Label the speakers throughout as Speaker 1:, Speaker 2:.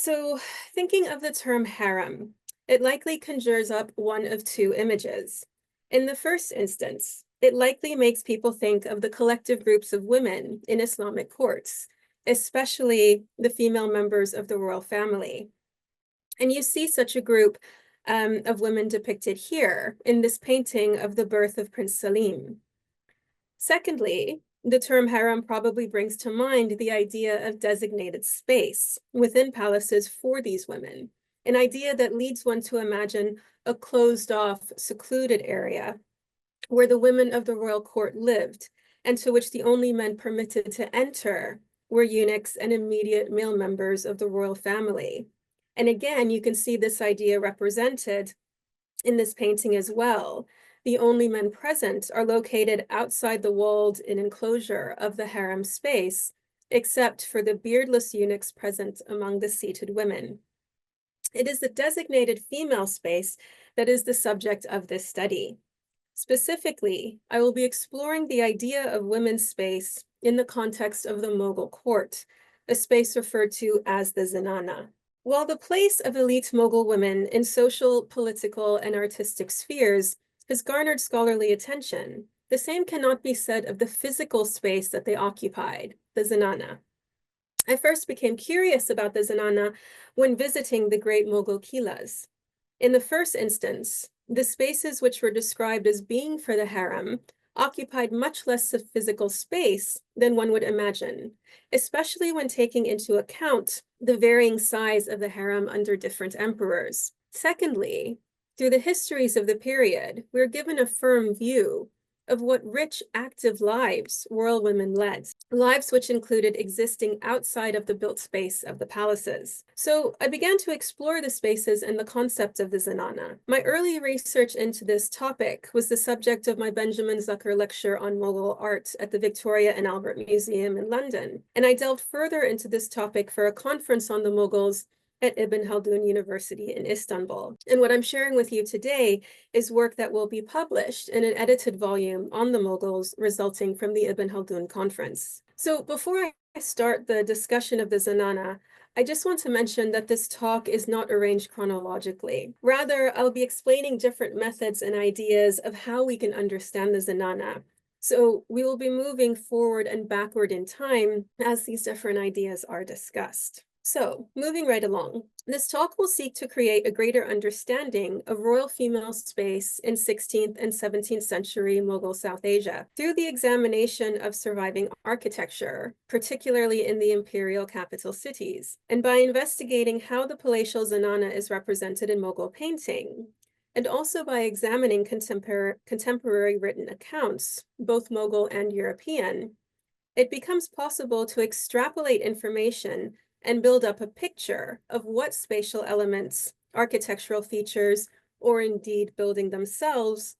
Speaker 1: So, thinking of the term harem, it likely conjures up one of two images. In the first instance, it likely makes people think of the collective groups of women in Islamic courts, especially the female members of the royal family. And you see such a group of women depicted here in this painting of the birth of Prince Salim. Secondly, the term harem probably brings to mind the idea of designated space within palaces for these women, an idea that leads one to imagine a closed-off, secluded area where the women of the royal court lived, and to which the only men permitted to enter were eunuchs and immediate male members of the royal family. And again, you can see this idea represented in this painting as well. The only men present are located outside the walled in enclosure of the harem space, except for the beardless eunuchs present among the seated women. It is the designated female space that is the subject of this study. Specifically, I will be exploring the idea of women's space in the context of the Mughal court, a space referred to as the zenana. While the place of elite Mughal women in social, political, and artistic spheres has garnered scholarly attention, the same cannot be said of the physical space that they occupied, the zenana. I first became curious about the zenana when visiting the great Mughal kilas. In the first instance, the spaces which were described as being for the harem occupied much less of physical space than one would imagine, especially when taking into account the varying size of the harem under different emperors. Secondly, through the histories of the period, we're given a firm view of what rich, active lives royal women led, lives which included existing outside of the built space of the palaces. So I began to explore the spaces and the concept of the zenana. My early research into this topic was the subject of my Benjamin Zucker lecture on Mughal art at the Victoria and Albert Museum in London, and I delved further into this topic for a conference on the Mughals at Ibn Khaldun University in Istanbul. And what I'm sharing with you today is work that will be published in an edited volume on the Mughals resulting from the Ibn Khaldun conference. So before I start the discussion of the zenana, I just want to mention that this talk is not arranged chronologically. Rather, I'll be explaining different methods and ideas of how we can understand the zenana. So we will be moving forward and backward in time as these different ideas are discussed. So, moving right along, this talk will seek to create a greater understanding of royal female space in 16th and 17th century Mughal South Asia through the examination of surviving architecture, particularly in the imperial capital cities, and by investigating how the palatial zenana is represented in Mughal painting, and also by examining contemporary written accounts, both Mughal and European. It becomes possible to extrapolate information and build up a picture of what spatial elements, architectural features, or indeed buildings themselves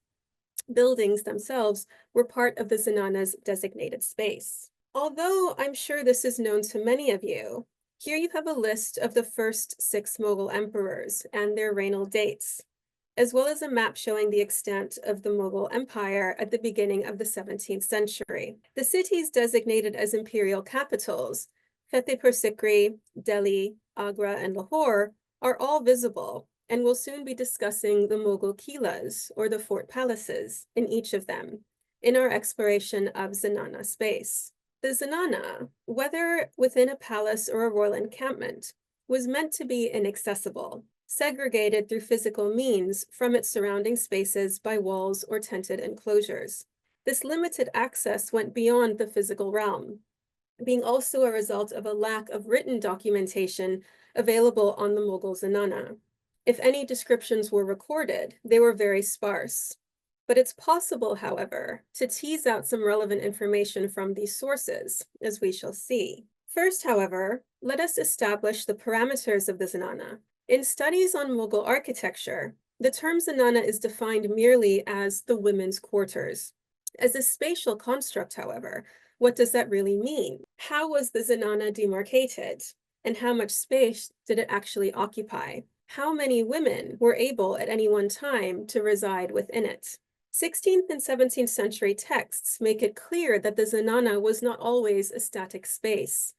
Speaker 1: were part of the zenana's designated space. Although I'm sure this is known to many of you, here you have a list of the first 6 Mughal emperors and their regnal dates, as well as a map showing the extent of the Mughal Empire at the beginning of the 17th century. The cities designated as imperial capitals, Fatehpur Sikri, Delhi, Agra, and Lahore, are all visible, and we'll soon be discussing the Mughal kilas, or the fort palaces, in each of them, in our exploration of zenana space. The zenana, whether within a palace or a royal encampment, was meant to be inaccessible, segregated through physical means from its surrounding spaces by walls or tented enclosures. This limited access went beyond the physical realm, being also a result of a lack of written documentation available on the Mughal zenana. If any descriptions were recorded, they were very sparse. But it's possible, however, to tease out some relevant information from these sources, as we shall see. First, however, let us establish the parameters of the zenana. In studies on Mughal architecture, the term zenana is defined merely as the women's quarters. As a spatial construct, however, what does that really mean? How was the zenana demarcated? And how much space did it actually occupy? How many women were able at any one time to reside within it? 16th and 17th century texts make it clear that the zenana was not always a static space.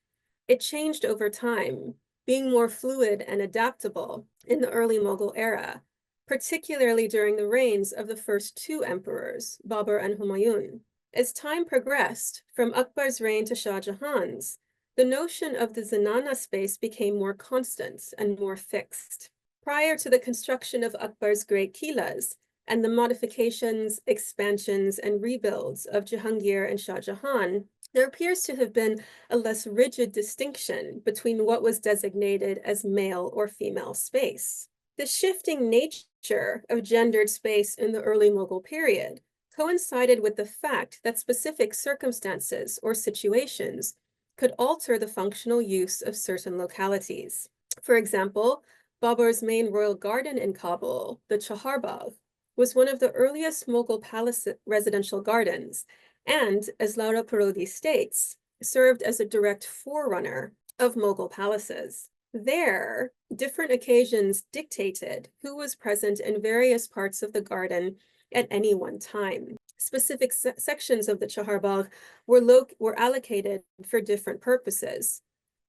Speaker 1: It changed over time, being more fluid and adaptable in the early Mughal era, particularly during the reigns of the first two emperors, Babur and Humayun. As time progressed, from Akbar's reign to Shah Jahan's, the notion of the zenana space became more constant and more fixed. Prior to the construction of Akbar's great kilas and the modifications, expansions, and rebuilds of Jahangir and Shah Jahan, there appears to have been a less rigid distinction between what was designated as male or female space. The shifting nature of gendered space in the early Mughal period coincided with the fact that specific circumstances or situations could alter the functional use of certain localities. For example, Babur's main royal garden in Kabul, the Chaharbagh, was one of the earliest Mughal palace residential gardens, and, as Laura Parodi states, served as a direct forerunner of Mughal palaces. There, different occasions dictated who was present in various parts of the garden at any one time. Specific sections of the Chaharbagh were allocated for different purposes.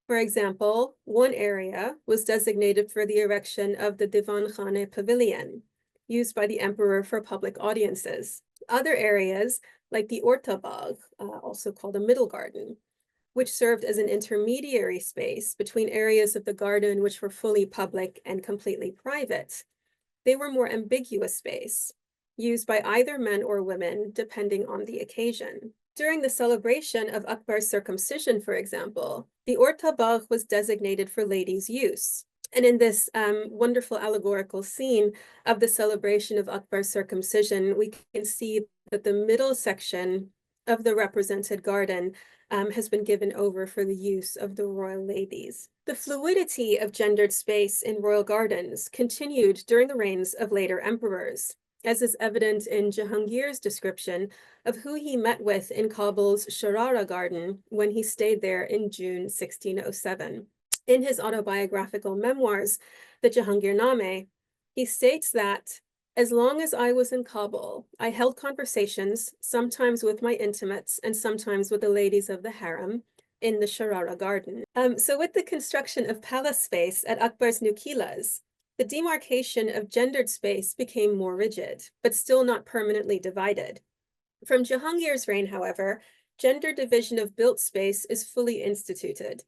Speaker 1: For example, one area was designated for the erection of the Divan Khane pavilion, used by the emperor for public audiences. Other areas, like the Orta Bagh, also called a middle garden, which served as an intermediary space between areas of the garden which were fully public and completely private. They were more ambiguous space, used by either men or women, depending on the occasion. During the celebration of Akbar's circumcision, for example, the Orta Bagh was designated for ladies' use. And in this wonderful allegorical scene of the celebration of Akbar's circumcision, we can see that the middle section of the represented garden has been given over for the use of the royal ladies. The fluidity of gendered space in royal gardens continued during the reigns of later emperors, as is evident in Jahangir's description of who he met with in Kabul's Sharara garden when he stayed there in June 1607. In his autobiographical memoirs, the Jahangirname, he states that, as long as I was in Kabul, I held conversations, sometimes with my intimates and sometimes with the ladies of the harem, in the Sharara garden. So with the construction of palace space at Akbar's new kilas, the demarcation of gendered space became more rigid, but still not permanently divided. From Jahangir's reign, however, gender division of built space is fully instituted.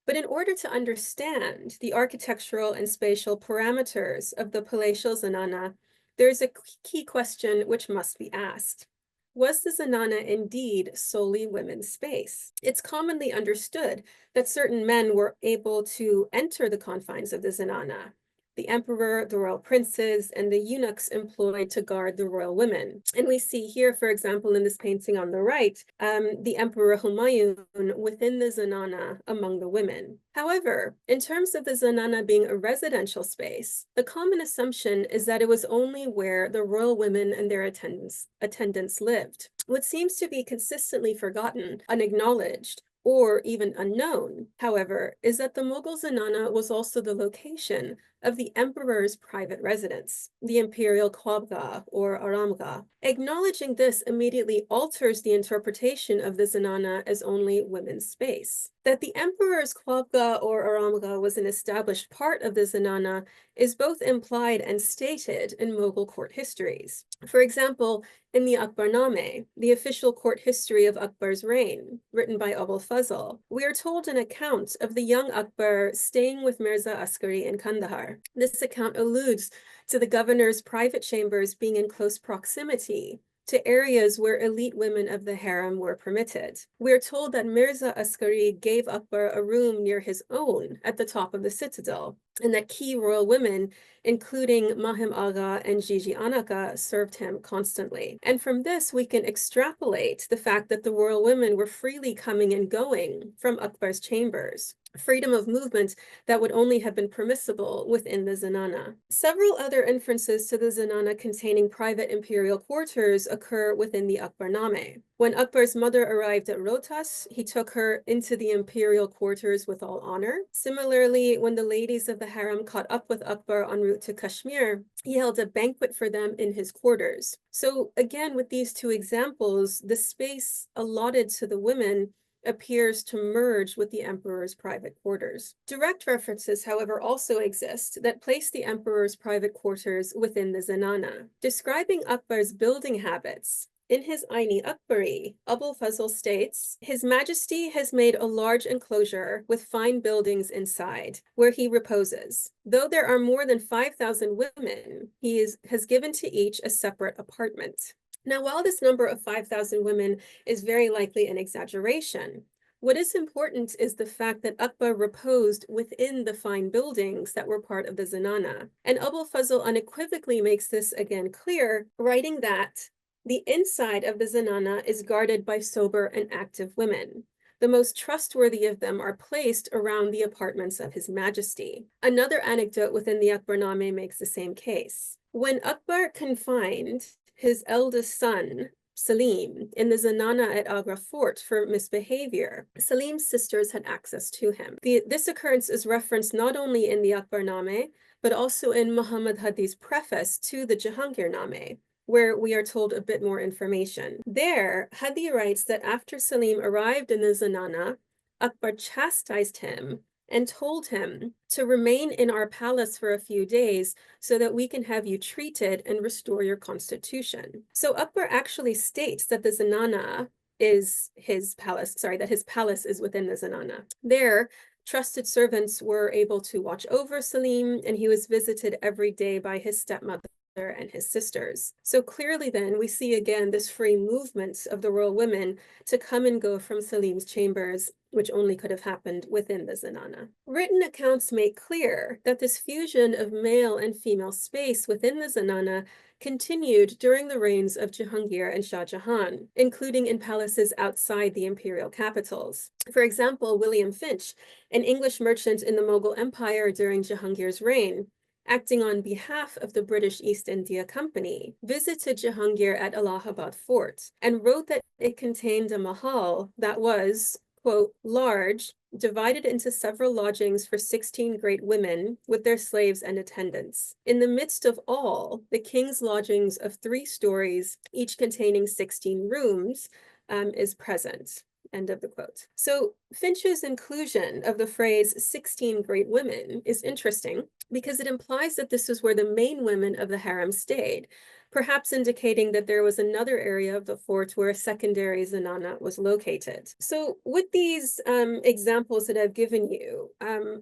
Speaker 1: But in order to understand the architectural and spatial parameters of the palatial zenana, there is a key question which must be asked. Was the zenana indeed solely women's space? It's commonly understood that certain men were able to enter the confines of the zenana: the emperor, the royal princes, and the eunuchs employed to guard the royal women. And we see here, for example, in this painting on the right, the Emperor Humayun within the zenana among the women. However, in terms of the zenana being a residential space, the common assumption is that it was only where the royal women and their attendants lived. What seems to be consistently forgotten, unacknowledged, or even unknown, however, is that the Mughal zenana was also the location of the emperor's private residence, the imperial Khwabgah or Aramgah. Acknowledging this immediately alters the interpretation of the zenana as only women's space. That the emperor's Khwabgah or Aramgah was an established part of the zenana is both implied and stated in Mughal court histories. For example, in the Akbarname, the official court history of Akbar's reign, written by Abul Fazl, we are told an account of the young Akbar staying with Mirza Askari in Kandahar. This account alludes to the governor's private chambers being in close proximity to areas where elite women of the harem were permitted. We are told that Mirza Askari gave Akbar a room near his own at the top of the citadel, and that key royal women, including Mahim Agha and Gigi Anaka, served him constantly. And from this, we can extrapolate the fact that the royal women were freely coming and going from Akbar's chambers, freedom of movement that would only have been permissible within the zenana. Several other inferences to the zenana containing private imperial quarters occur within the Akbarname. When Akbar's mother arrived at Rohtas, he took her into the imperial quarters with all honor. Similarly, when the ladies of the harem caught up with Akbar en route to Kashmir, he held a banquet for them in his quarters. So again, with these two examples, the space allotted to the women appears to merge with the emperor's private quarters. Direct references, however, also exist that place the emperor's private quarters within the zenana. Describing Akbar's building habits, in his Aini Akbari, Abul Fazl states, His Majesty has made a large enclosure with fine buildings inside, where he reposes. Though there are more than 5,000 women, he has given to each a separate apartment. Now, while this number of 5,000 women is very likely an exaggeration, what is important is the fact that Akbar reposed within the fine buildings that were part of the zenana. And Abul Fazl unequivocally makes this again clear, writing that the inside of the zenana is guarded by sober and active women. The most trustworthy of them are placed around the apartments of His Majesty. Another anecdote within the Akbarname makes the same case. When Akbar confined his eldest son, Salim, in the zenana at Agra Fort for misbehavior, Salim's sisters had access to him. This occurrence is referenced not only in the Akbarname, but also in Muhammad Hadi's preface to the Jahangirname, where we are told a bit more information. There, Hadi writes that after Salim arrived in the zenana, Akbar chastised him and told him to remain in our palace for a few days so that we can have you treated and restore your constitution. So Akbar actually states that the zenana is his palace, that his palace is within the zenana. There, trusted servants were able to watch over Salim, and he was visited every day by his stepmother and his sisters. So clearly then we see again this free movement of the royal women to come and go from Salim's chambers, which only could have happened within the zenana. Written accounts make clear that this fusion of male and female space within the zenana continued during the reigns of Jahangir and Shah Jahan, including in palaces outside the imperial capitals. For example, William Finch, an English merchant in the Mughal Empire during Jahangir's reign, acting on behalf of the British East India Company, visited Jahangir at Allahabad Fort and wrote that it contained a mahal that was, quote, large, divided into several lodgings for 16 great women with their slaves and attendants. In the midst of all, the king's lodgings of 3 stories, each containing 16 rooms, is present. End of the quote. So Finch's inclusion of the phrase 16 great women is interesting because it implies that this is where the main women of the harem stayed, perhaps indicating that there was another area of the fort where a secondary zenana was located. So with these examples that I've given you,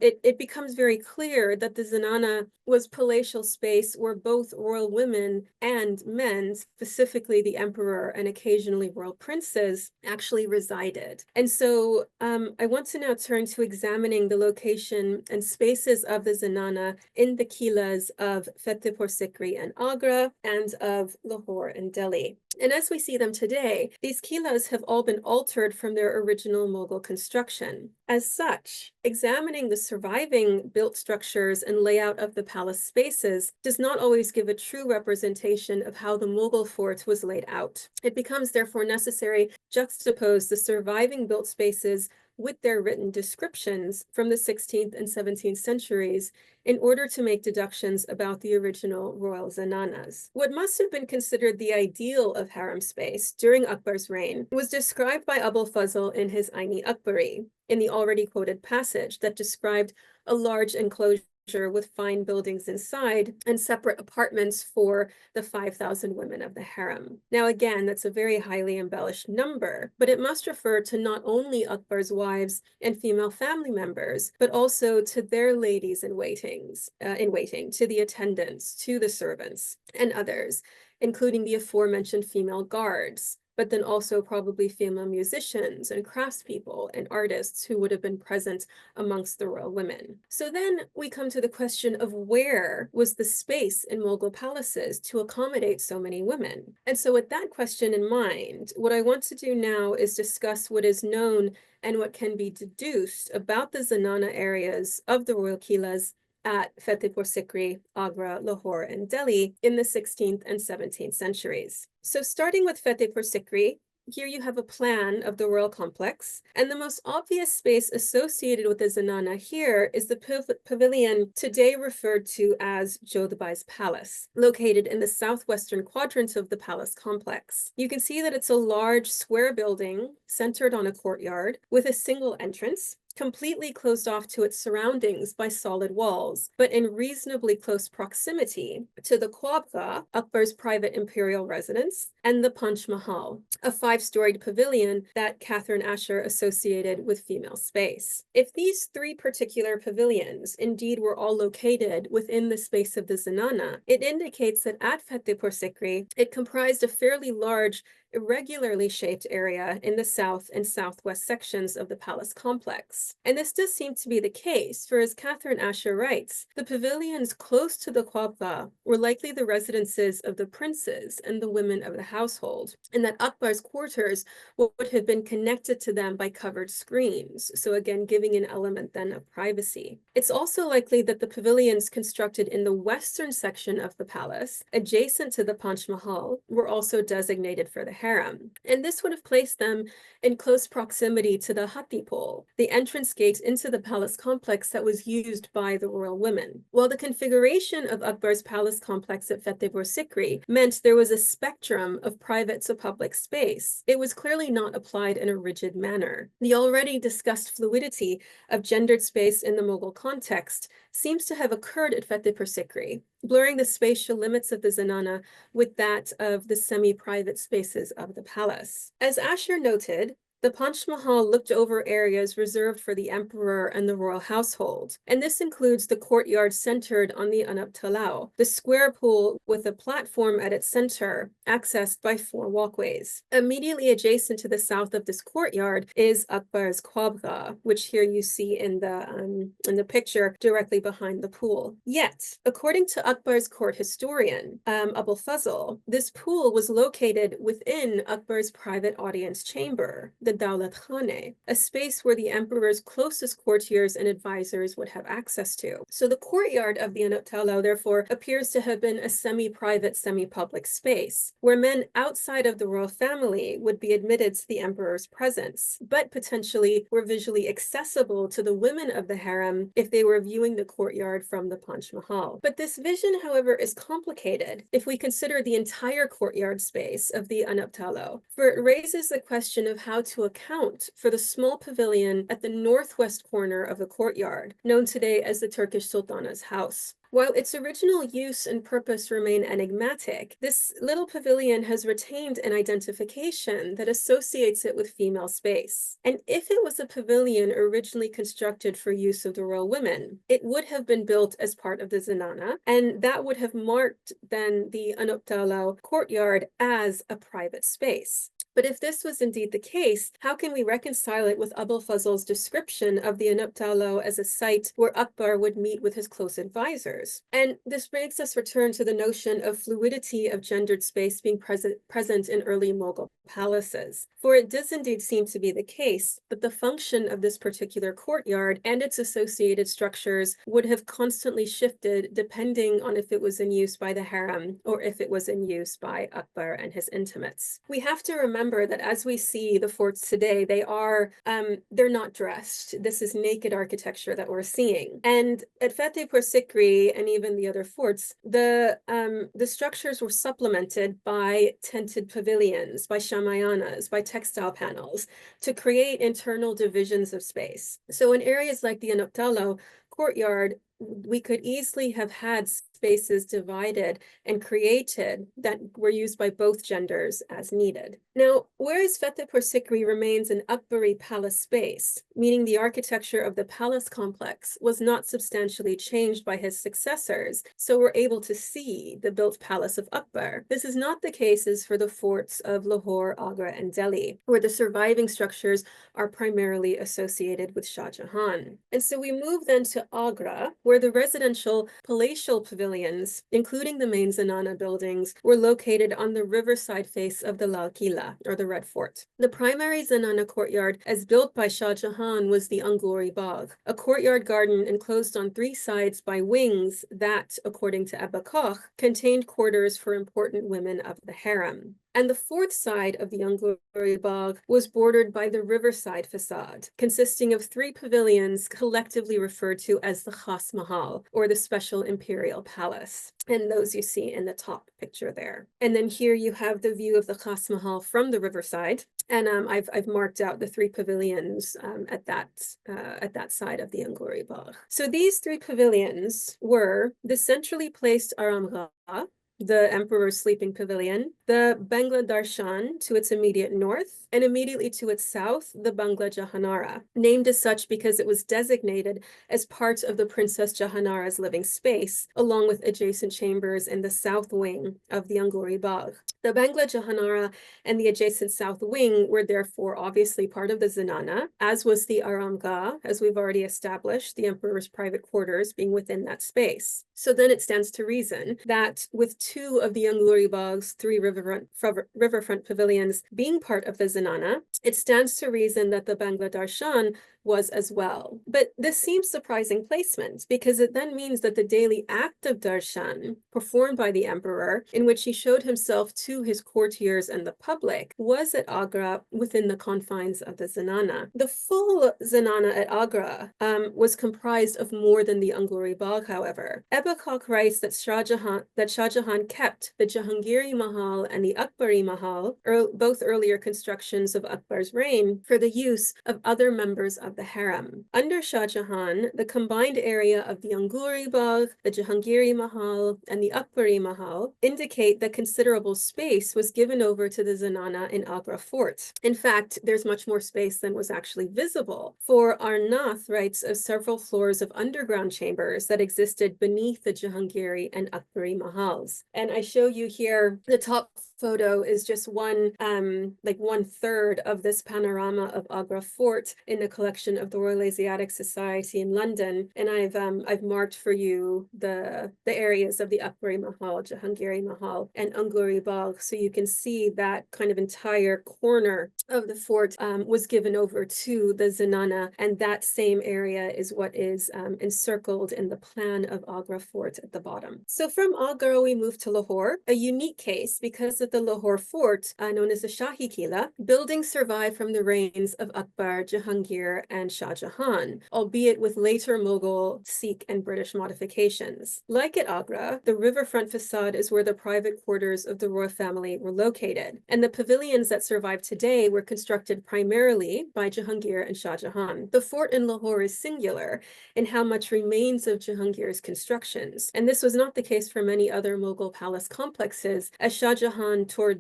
Speaker 1: it becomes very clear that the zenana was palatial space where both royal women and men, specifically the emperor and occasionally royal princes, actually resided. And so I want to now turn to examining the location and spaces of the zenana in the kilas of Fatehpur Sikri and Agra, and of Lahore and Delhi. And as we see them today, these kilas have all been altered from their original Mughal construction. As such, examining the surviving built structures and layout of the palace spaces does not always give a true representation of how the Mughal fort was laid out. It becomes therefore necessary to juxtapose the surviving built spaces with their written descriptions from the 16th and 17th centuries in order to make deductions about the original royal zenanas. What must have been considered the ideal of harem space during Akbar's reign was described by Abul Fazl in his Aini Akbari, in the already quoted passage that described a large enclosure with fine buildings inside and separate apartments for the 5,000 women of the harem. Now again, that's a very highly embellished number, but it must refer to not only Akbar's wives and female family members, but also to their ladies in waiting, to the attendants, to the servants, and others, including the aforementioned female guards, but then also probably female musicians and craftspeople and artists who would have been present amongst the royal women. So then we come to the question of where was the space in Mughal palaces to accommodate so many women? And so with that question in mind, what I want to do now is discuss what is known and what can be deduced about the zenana areas of the royal kilas at Fatehpur Sikri, Agra, Lahore, and Delhi in the 16th and 17th centuries. So starting with Fatehpur Sikri, here you have a plan of the royal complex, and the most obvious space associated with the zenana here is the pavilion today referred to as Jodhbai's Palace, located in the southwestern quadrant of the palace complex. You can see that it's a large square building centered on a courtyard with a single entrance, completely closed off to its surroundings by solid walls, but in reasonably close proximity to the Khwabgah, Akbar's private imperial residence, and the Taj Mahal, a five-storied pavilion that Catherine Asher associated with female space. If these three particular pavilions indeed were all located within the space of the zenana, it indicates that at Fatehpur Sikri, it comprised a fairly large, irregularly shaped area in the south and southwest sections of the palace complex. And this does seem to be the case, for as Catherine Asher writes, the pavilions close to the Khwabgah were likely the residences of the princes and the women of the household, and that Akbar's quarters would have been connected to them by covered screens, so again giving an element then of privacy. It's also likely that the pavilions constructed in the western section of the palace, adjacent to the Taj Mahal, were also designated for the harem, and this would have placed them in close proximity to the Hatti Pole, the entrance gate into the palace complex that was used by the royal women. While the configuration of Akbar's palace complex at Fatehpur Sikri meant there was a spectrum of private to public space, it was clearly not applied in a rigid manner. The already discussed fluidity of gendered space in the Mughal context seems to have occurred at Fatehpur Sikri, blurring the spatial limits of the zenana with that of the semi-private spaces of the palace. As Asher noted, the Taj Mahal looked over areas reserved for the emperor and the royal household, and this includes the courtyard centered on the Anab Talao, the square pool with a platform at its center, accessed by four walkways. Immediately adjacent to the south of this courtyard is Akbar's Khwabgah, which here you see in the picture directly behind the pool. Yet, according to Akbar's court historian, Abul Fazl, this pool was located within Akbar's private audience chamber, the Dawlat Khane, a space where the emperor's closest courtiers and advisors would have access to. So the courtyard of the Anab Talao, therefore, appears to have been a semi-private, semi-public space, where men outside of the royal family would be admitted to the emperor's presence, but potentially were visually accessible to the women of the harem if they were viewing the courtyard from the Taj Mahal. But this vision, however, is complicated if we consider the entire courtyard space of the Anab Talao, for it raises the question of how to account for the small pavilion at the northwest corner of the courtyard, known today as the Turkish Sultana's house. While its original use and purpose remain enigmatic, this little pavilion has retained an identification that associates it with female space. And if it was a pavilion originally constructed for use of the royal women, it would have been built as part of the zenana, and that would have marked then the Anab Talao courtyard as a private space. But if this was indeed the case, how can we reconcile it with Abul Fazl's description of the Anab Talao as a site where Akbar would meet with his close advisors? And this makes us return to the notion of fluidity of gendered space being present in early Mughal palaces. For it does indeed seem to be the case that the function of this particular courtyard and its associated structures would have constantly shifted depending on if it was in use by the harem or if it was in use by Akbar and his intimates. We have to remember that as we see the forts today, they're not dressed. This is naked architecture that we're seeing. And at Fatehpur Sikri and even the other forts, the structures were supplemented by tented pavilions, by shamayanas, by textile panels to create internal divisions of space. So in areas like the Anab Talao courtyard, we could easily have had spaces divided and created that were used by both genders as needed. Now, whereas Fatehpur Sikri remains an Akbari palace space, meaning the architecture of the palace complex was not substantially changed by his successors, so we're able to see the built palace of Akbar. This is not the case for the forts of Lahore, Agra, and Delhi, where the surviving structures are primarily associated with Shah Jahan. And so we move then to Agra, where the residential palatial pavilions, including the main zenana buildings, were located on the riverside face of the Lal Kila, or the Red Fort. The primary zenana courtyard, as built by Shah Jahan, was the Anguri Bagh, a courtyard garden enclosed on three sides by wings that, according to Abba Koch, contained quarters for important women of the harem. And the fourth side of the Anguri Bagh was bordered by the riverside facade, consisting of 3 pavilions collectively referred to as the Taj Mahal, or the Special Imperial Palace. And those you see in the top picture there. And then here you have the view of the Taj Mahal from the riverside. And I've marked out the 3 pavilions at that side of the Anguri Bagh. So these 3 pavilions were the centrally placed Aramgah, the emperor's sleeping pavilion, the Bangla Darshan to its immediate north, and immediately to its south, the Bangla Jahanara, named as such because it was designated as part of the Princess Jahanara's living space, along with adjacent chambers in the south wing of the Anguri Bagh. The Bangla Jahanara and the adjacent south wing were therefore obviously part of the Zenana, as was the Aramgah, as we've already established, the emperor's private quarters being within that space. So then it stands to reason that with 2 of the Anguri Bagh's 3 riverfront pavilions being part of the Zenana, it stands to reason that the Bangla Darshan was as well. But this seems surprising placement because it then means that the daily act of darshan performed by the emperor, in which he showed himself to his courtiers and the public, was at Agra within the confines of the Zenana. The full Zenana at Agra was comprised of more than the Anguri Bagh, however. Ebakok writes that Shah Jahan kept the Jahangiri Mahal and the Akbari Mahal, both earlier constructions of Akbar's reign, for the use of other members of the harem. Under Shah Jahan, the combined area of the Anguri Bagh, the Jahangiri Mahal, and the Akbari Mahal indicate that considerable space was given over to the Zenana in Agra fort. In fact, there's much more space than was actually visible, for Arnath writes of several floors of underground chambers that existed beneath the Jahangiri and Akbari Mahals. And I show you here the top photo is just one third of this panorama of Agra Fort in the collection of the Royal Asiatic Society in London, and I've marked for you the areas of the Akbari Mahal, Jahangiri Mahal, and Anguri Bagh, so you can see that kind of entire corner of the fort was given over to the Zenana, and that same area is what is encircled in the plan of Agra Fort at the bottom. So from Agra we move to Lahore, a unique case because of the Lahore fort, known as the Shahi Kila. Buildings survive from the reigns of Akbar, Jahangir, and Shah Jahan, albeit with later Mughal, Sikh, and British modifications. Like at Agra, the riverfront facade is where the private quarters of the royal family were located, and the pavilions that survive today were constructed primarily by Jahangir and Shah Jahan. The fort in Lahore is singular in how much remains of Jahangir's constructions, and this was not the case for many other Mughal palace complexes, as Shah Jahan tore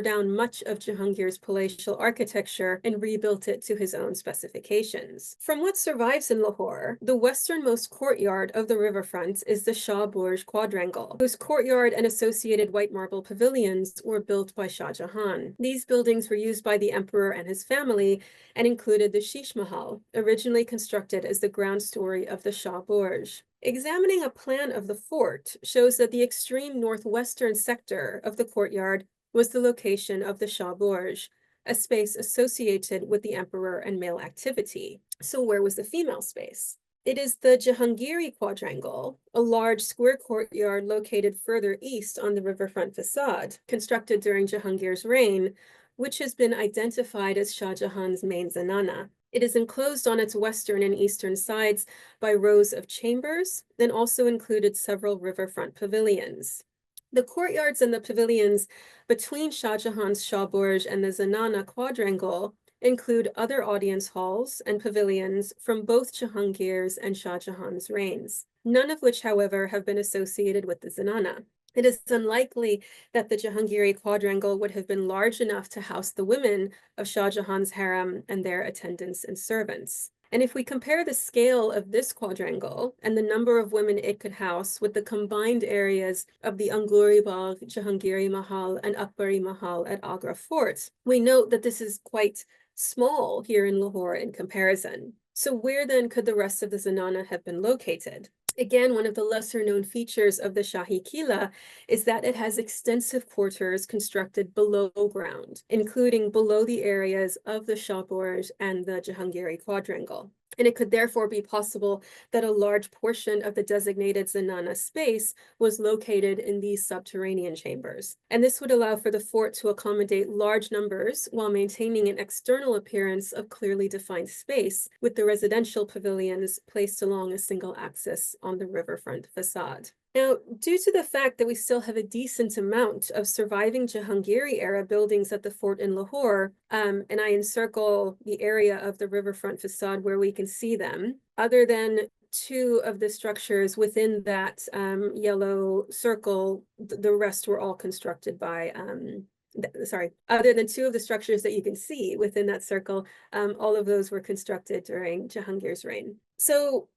Speaker 1: down much of Jahangir's palatial architecture and rebuilt it to his own specifications. From what survives in Lahore, the westernmost courtyard of the riverfront is the Shah Burj quadrangle, whose courtyard and associated white marble pavilions were built by Shah Jahan. These buildings were used by the emperor and his family and included the Shish Mahal, originally constructed as the ground story of the Shah Burj. Examining a plan of the fort shows that the extreme northwestern sector of the courtyard was the location of the Shah Burj, a space associated with the emperor and male activity. So where was the female space? It is the Jahangiri quadrangle, a large square courtyard located further east on the riverfront facade, constructed during Jahangir's reign, which has been identified as Shah Jahan's main zenana. It is enclosed on its western and eastern sides by rows of chambers, and also included several riverfront pavilions. The courtyards and the pavilions between Shah Jahan's Shah Burj and the Zenana quadrangle include other audience halls and pavilions from both Jahangir's and Shah Jahan's reigns, none of which, however, have been associated with the Zenana. It is unlikely that the Jahangiri quadrangle would have been large enough to house the women of Shah Jahan's harem and their attendants and servants. And if we compare the scale of this quadrangle and the number of women it could house with the combined areas of the Anguri Bagh, Jahangiri Mahal, and Akbari Mahal at Agra Fort, we note that this is quite small here in Lahore in comparison. So where then could the rest of the Zenana have been located? Again, one of the lesser known features of the Shahi Kila is that it has extensive quarters constructed below ground, including below the areas of the Shah Burj and the Jahangiri quadrangle. And it could therefore be possible that a large portion of the designated zenana space was located in these subterranean chambers. And this would allow for the fort to accommodate large numbers while maintaining an external appearance of clearly defined space, with the residential pavilions placed along a single axis on the riverfront facade. Now, due to the fact that we still have a decent amount of surviving Jahangiri-era buildings at the fort in Lahore, and I encircle the area of the riverfront facade where we can see them, other than two of the structures within that yellow circle, the rest were all constructed by other than two of the structures that you can see within that circle, all of those were constructed during Jahangir's reign. So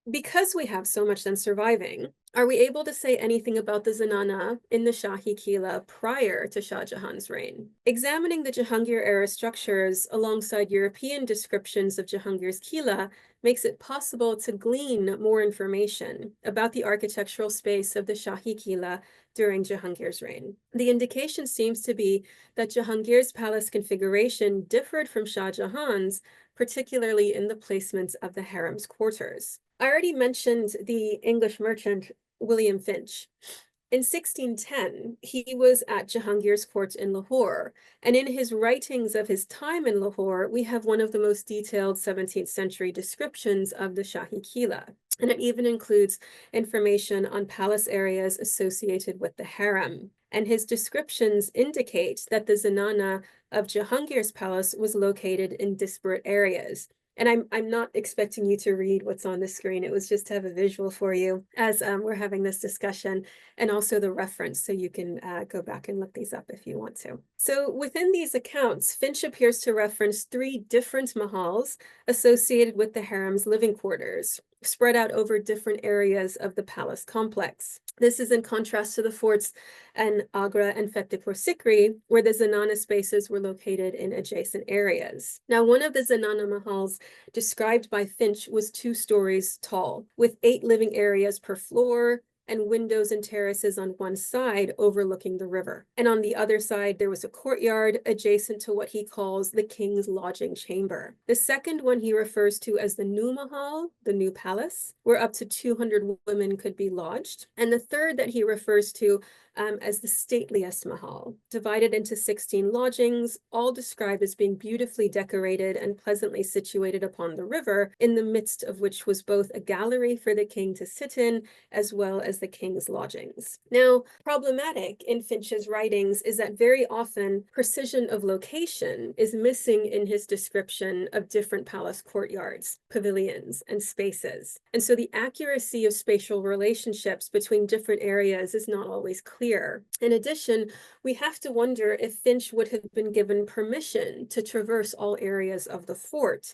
Speaker 1: because we have so much then surviving, are we able to say anything about the zenana in the Shahi Qila prior to Shah Jahan's reign? Examining the Jahangir-era structures alongside European descriptions of Jahangir's Qila makes it possible to glean more information about the architectural space of the Shahi Qila during Jahangir's reign. The indication seems to be that Jahangir's palace configuration differed from Shah Jahan's, particularly in the placements of the harem's quarters. I already mentioned the English merchant William Finch. In 1610, he was at Jahangir's court in Lahore, and in his writings of his time in Lahore, we have one of the most detailed 17th century descriptions of the Shahi Qila, and it even includes information on palace areas associated with the harem. And his descriptions indicate that the zenana of Jahangir's palace was located in disparate areas. And I'm not expecting you to read what's on the screen. It was just to have a visual for you as we're having this discussion, and also the reference, so you can go back and look these up if you want to. So within these accounts, Finch appears to reference 3 different mahals associated with the harem's living quarters, spread out over different areas of the palace complex. This is in contrast to the forts in Agra and Fatehpur Sikri, where the zenana spaces were located in adjacent areas. Now, one of the zenana mahals described by Finch was 2 stories tall, with 8 living areas per floor, and windows and terraces on one side overlooking the river. And on the other side, there was a courtyard adjacent to what he calls the king's lodging chamber. The second one he refers to as the New Mahal, the new palace, where up to 200 women could be lodged. And the third that he refers to as the stateliest mahal, divided into 16 lodgings, all described as being beautifully decorated and pleasantly situated upon the river, in the midst of which was both a gallery for the king to sit in, as well as the king's lodgings. Now, problematic in Finch's writings is that very often precision of location is missing in his description of different palace courtyards, pavilions, and spaces. And so the accuracy of spatial relationships between different areas is not always clear. In addition, we have to wonder if Finch would have been given permission to traverse all areas of the fort,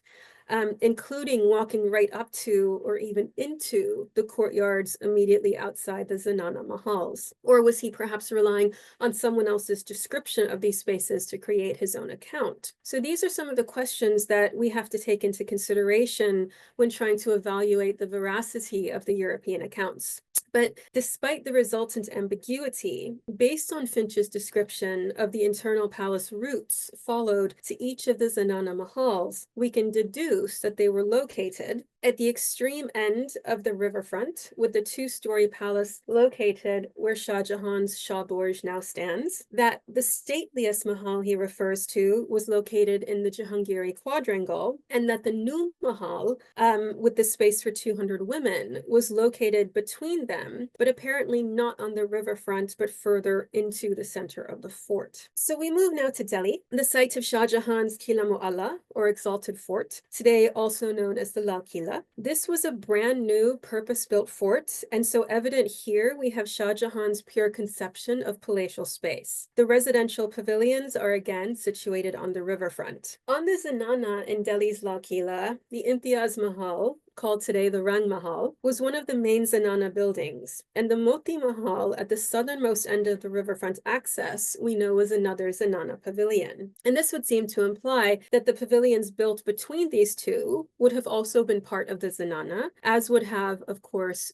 Speaker 1: including walking right up to or even into the courtyards immediately outside the zenana mahals. Or was he perhaps relying on someone else's description of these spaces to create his own account? So these are some of the questions that we have to take into consideration when trying to evaluate the veracity of the European accounts. But despite the resultant ambiguity, based on Finch's description of the internal palace routes followed to each of the zenana mahals, we can deduce that they were located at the extreme end of the riverfront, with the 2-story palace located where Shah Jahan's Shah Burj now stands, that the stateliest mahal he refers to was located in the Jahangiri quadrangle, and that the new mahal, with the space for 200 women, was located between them, but apparently not on the riverfront, but further into the center of the fort. So we move now to Delhi, the site of Shah Jahan's Qila Mu'alla, or Exalted Fort, today also known as the Lal Qila. This was a brand new purpose-built fort, and so evident here we have Shah Jahan's pure conception of palatial space. The residential pavilions are again situated on the riverfront. On the zenana in Delhi's Lal Qila, the Imtiaz Mahal, called today the Rang Mahal, was one of the main zenana buildings, and the Moti Mahal at the southernmost end of the riverfront access we know was another zenana pavilion. And this would seem to imply that the pavilions built between these two would have also been part of the zenana, as would have, of course,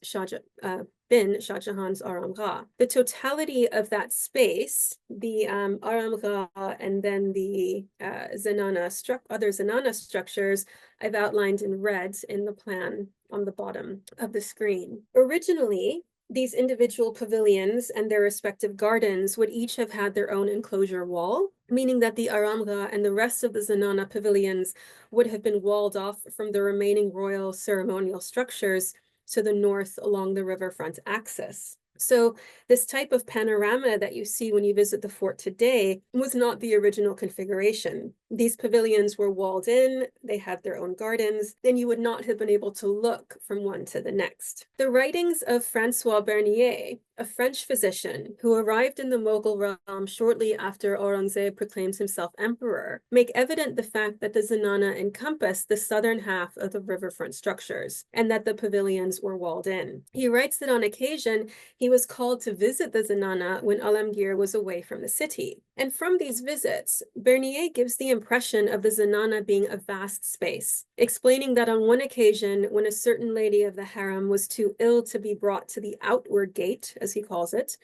Speaker 1: been Shah Jahan's Aramgah. The totality of that space, the Aramgah and then the other Zenana structures, I've outlined in red in the plan on the bottom of the screen. Originally, these individual pavilions and their respective gardens would each have had their own enclosure wall, meaning that the Aramgah and the rest of the Zenana pavilions would have been walled off from the remaining royal ceremonial structures to the north along the riverfront axis. So this type of panorama that you see when you visit the fort today was not the original configuration. These pavilions were walled in, they had their own gardens, and you would not have been able to look from one to the next. The writings of Francois Bernier, a French physician who arrived in the Mughal realm shortly after Aurangzeb proclaims himself emperor, make evident the fact that the Zenana encompassed the southern half of the riverfront structures and that the pavilions were walled in. He writes that on occasion, he was called to visit the Zenana when Alamgir was away from the city. And from these visits, Bernier gives the impression of the Zenana being a vast space, explaining that on one occasion, when a certain lady of the harem was too ill to be brought to the outward gate, as he calls it,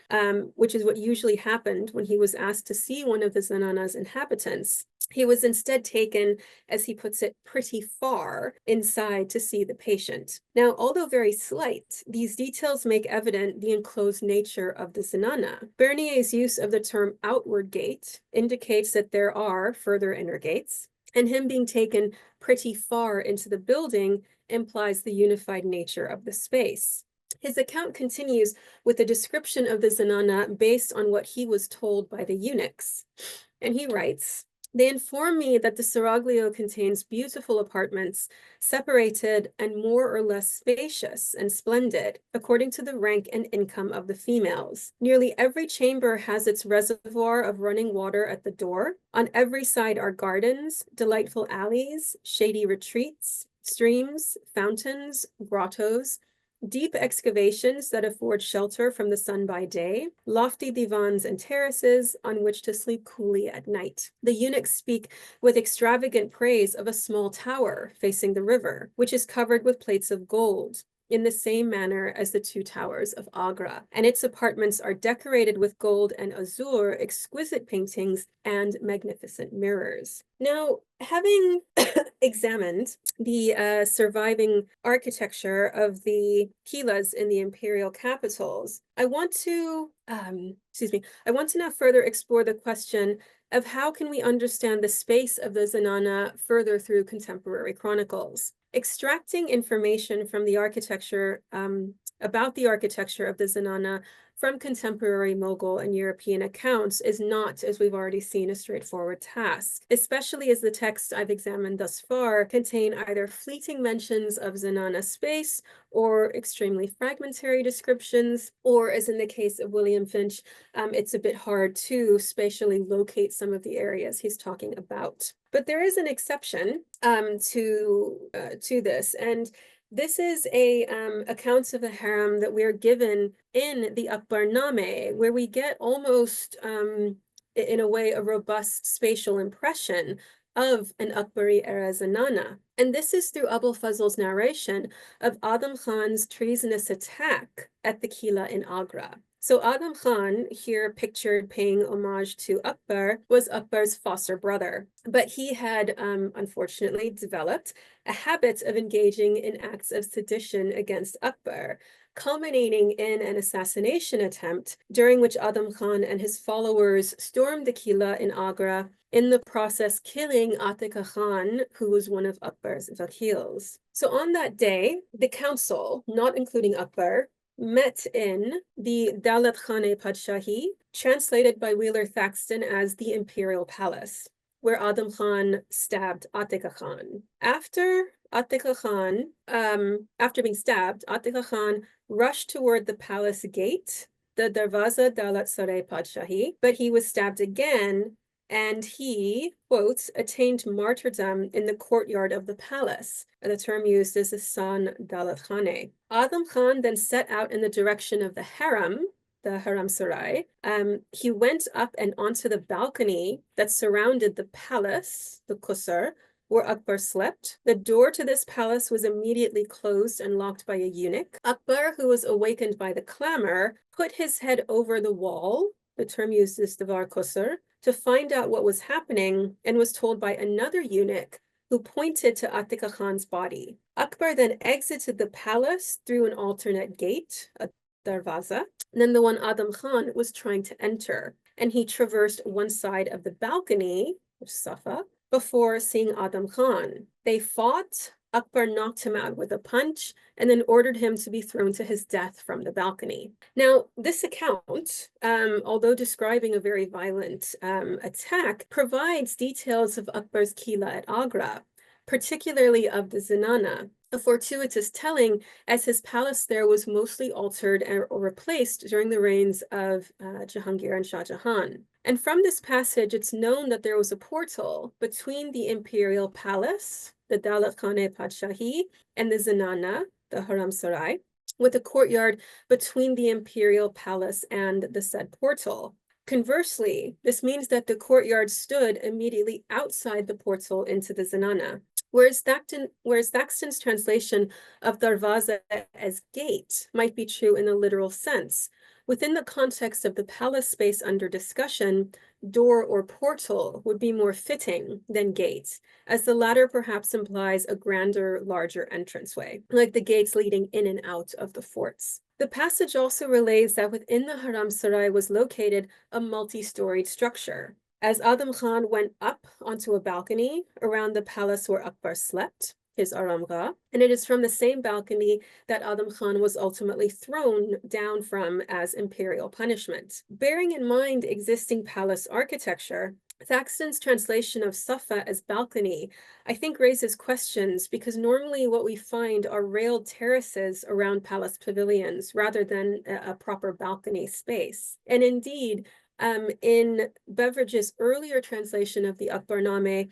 Speaker 1: which is what usually happened when he was asked to see one of the Zenana's inhabitants, he was instead taken, as he puts it, pretty far inside to see the patient. Now, although very slight, these details make evident the enclosed nature of the Zenana. Bernier's use of the term outward gate indicates that there are further inner gates, and him being taken pretty far into the building implies the unified nature of the space. His account continues with a description of the Zenana based on what he was told by the eunuchs. And he writes, "They inform me that the seraglio contains beautiful apartments, separated and more or less spacious and splendid, according to the rank and income of the females. Nearly every chamber has its reservoir of running water at the door. On every side are gardens, delightful alleys, shady retreats, streams, fountains, grottos, deep excavations that afford shelter from the sun by day, lofty divans and terraces on which to sleep coolly at night. The eunuchs speak with extravagant praise of a small tower facing the river, which is covered with plates of gold, in the same manner as the two towers of Agra, and its apartments are decorated with gold and azure, exquisite paintings, and magnificent mirrors." Now, having examined the surviving architecture of the kilas in the imperial capitals, I want to now further explore the question of how can we understand the space of the Zenana further through contemporary chronicles. Extracting information from the architecture, about the architecture of the Zenana from contemporary Mughal and European accounts is not, as we've already seen, a straightforward task, especially as the texts I've examined thus far contain either fleeting mentions of Zenana space or extremely fragmentary descriptions, or as in the case of William Finch, it's a bit hard to spatially locate some of the areas he's talking about. But there is an exception to this, and this is a account of the harem that we're given in the Akbarname, where we get almost, in a way, a robust spatial impression of an Akbari era Zenana. And this is through Abul Fazl's narration of Adam Khan's treasonous attack at the Kila in Agra. So Adam Khan, here pictured paying homage to Akbar, was Akbar's foster brother, but he had unfortunately developed a habit of engaging in acts of sedition against Akbar, culminating in an assassination attempt during which Adam Khan and his followers stormed the Kila in Agra, in the process killing Atika Khan, who was one of Akbar's vakils. So on that day, the council, not including Akbar, met in the Daulat Khane Padshahi, translated by Wheeler Thaxton as the Imperial Palace, where Adam Khan stabbed Atika Khan. After being stabbed, Atika Khan rushed toward the palace gate, the Darwaza Daulat Sarai Padshahi, but he was stabbed again, and he, quotes, attained martyrdom in the courtyard of the palace. The term used is Asan Daulat Khane. Adam Khan then set out in the direction of the harem, the Haram Sarai. He went up and onto the balcony that surrounded the palace, the Qusr, where Akbar slept. The door to this palace was immediately closed and locked by a eunuch. Akbar, who was awakened by the clamor, put his head over the wall, the term used is divar kusur, to find out what was happening, and was told by another eunuch who pointed to Atika Khan's body. Akbar then exited the palace through an alternate gate, a darwaza. Then the one Adam Khan was trying to enter, and he traversed one side of the balcony, Safa, before seeing Adam Khan. They fought. Akbar knocked him out with a punch and then ordered him to be thrown to his death from the balcony. Now, this account, although describing a very violent attack, provides details of Akbar's Qila at Agra, particularly of the Zenana, a fortuitous telling, as his palace there was mostly altered or replaced during the reigns of Jahangir and Shah Jahan. And from this passage, it's known that there was a portal between the imperial palace, the Dalat Khane Padshahi, and the Zenana, the Haram Sarai, with a courtyard between the imperial palace and the said portal. Conversely, this means that the courtyard stood immediately outside the portal into the Zenana. Whereas Thaxton's translation of darwaza as gate might be true in a literal sense, within the context of the palace space under discussion, door or portal would be more fitting than gate, as the latter perhaps implies a grander, larger entranceway, like the gates leading in and out of the forts. The passage also relays that within the Haram Sarai was located a multi-storied structure. As Adam Khan went up onto a balcony around the palace where Akbar slept, his Aramgah, and it is from the same balcony that Adam Khan was ultimately thrown down from as imperial punishment. Bearing in mind existing palace architecture, Thaxton's translation of Safa as balcony, I think, raises questions, because normally what we find are railed terraces around palace pavilions rather than a proper balcony space. And indeed, in Beveridge's earlier translation of the Akbarname,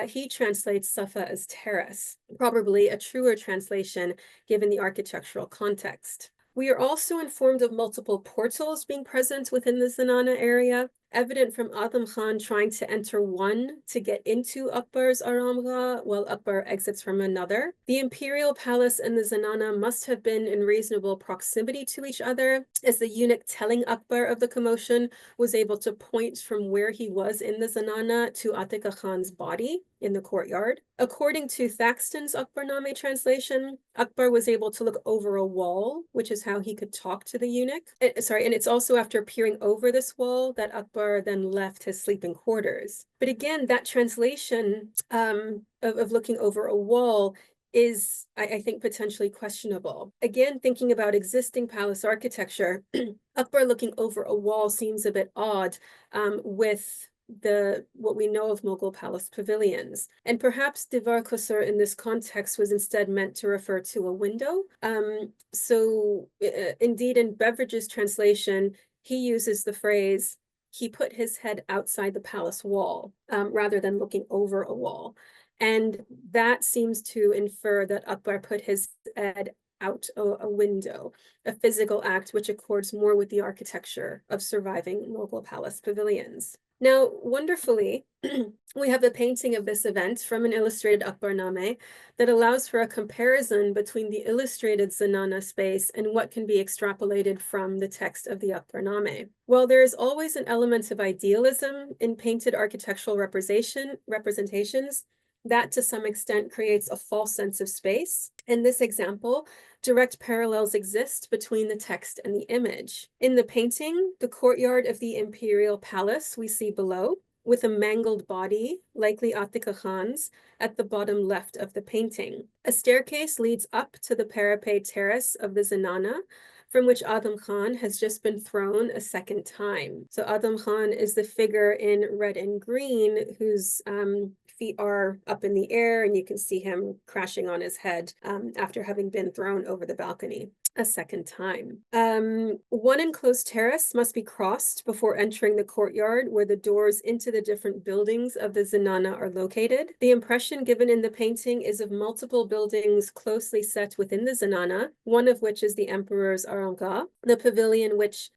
Speaker 1: he translates Safa as terrace, probably a truer translation given the architectural context. We are also informed of multiple portals being present within the Zenana area, evident from Adam Khan trying to enter one to get into Akbar's Aramgah, while Akbar exits from another. The imperial palace and the Zenana must have been in reasonable proximity to each other, as the eunuch telling Akbar of the commotion was able to point from where he was in the Zenana to Atika Khan's body in the courtyard. According to Thaxton's Akbarname translation, Akbar was able to look over a wall, which is how he could talk to the eunuch. And it's also after peering over this wall that Akbar then left his sleeping quarters. But again, that translation of looking over a wall is, I think, potentially questionable. Again, thinking about existing palace architecture, Akbar looking over a wall seems a bit odd with what we know of Mughal palace pavilions. And perhaps divar kusur in this context was instead meant to refer to a window. Indeed, in Beveridge's translation, he uses the phrase, he put his head outside the palace wall, rather than looking over a wall. And that seems to infer that Akbar put his head out a window, a physical act which accords more with the architecture of surviving Mughal palace pavilions. Now, wonderfully, we have a painting of this event from an illustrated Akbarname that allows for a comparison between the illustrated Zenana space and what can be extrapolated from the text of the Akbarname. While there is always an element of idealism in painted architectural representations, that to some extent creates a false sense of space. In this example, direct parallels exist between the text and the image. In the painting, the courtyard of the imperial palace we see below, with a mangled body, likely Atika Khan's, at the bottom left of the painting. A staircase leads up to the parapet terrace of the Zenana, from which Adam Khan has just been thrown a second time. So Adam Khan is the figure in red and green whose feet are up in the air, and you can see him crashing on his head after having been thrown over the balcony. a second time. One enclosed terrace must be crossed before entering the courtyard where the doors into the different buildings of the zenana are located. The impression given in the painting is of multiple buildings closely set within the zenana, one of which is the emperor's arangah, the pavilion which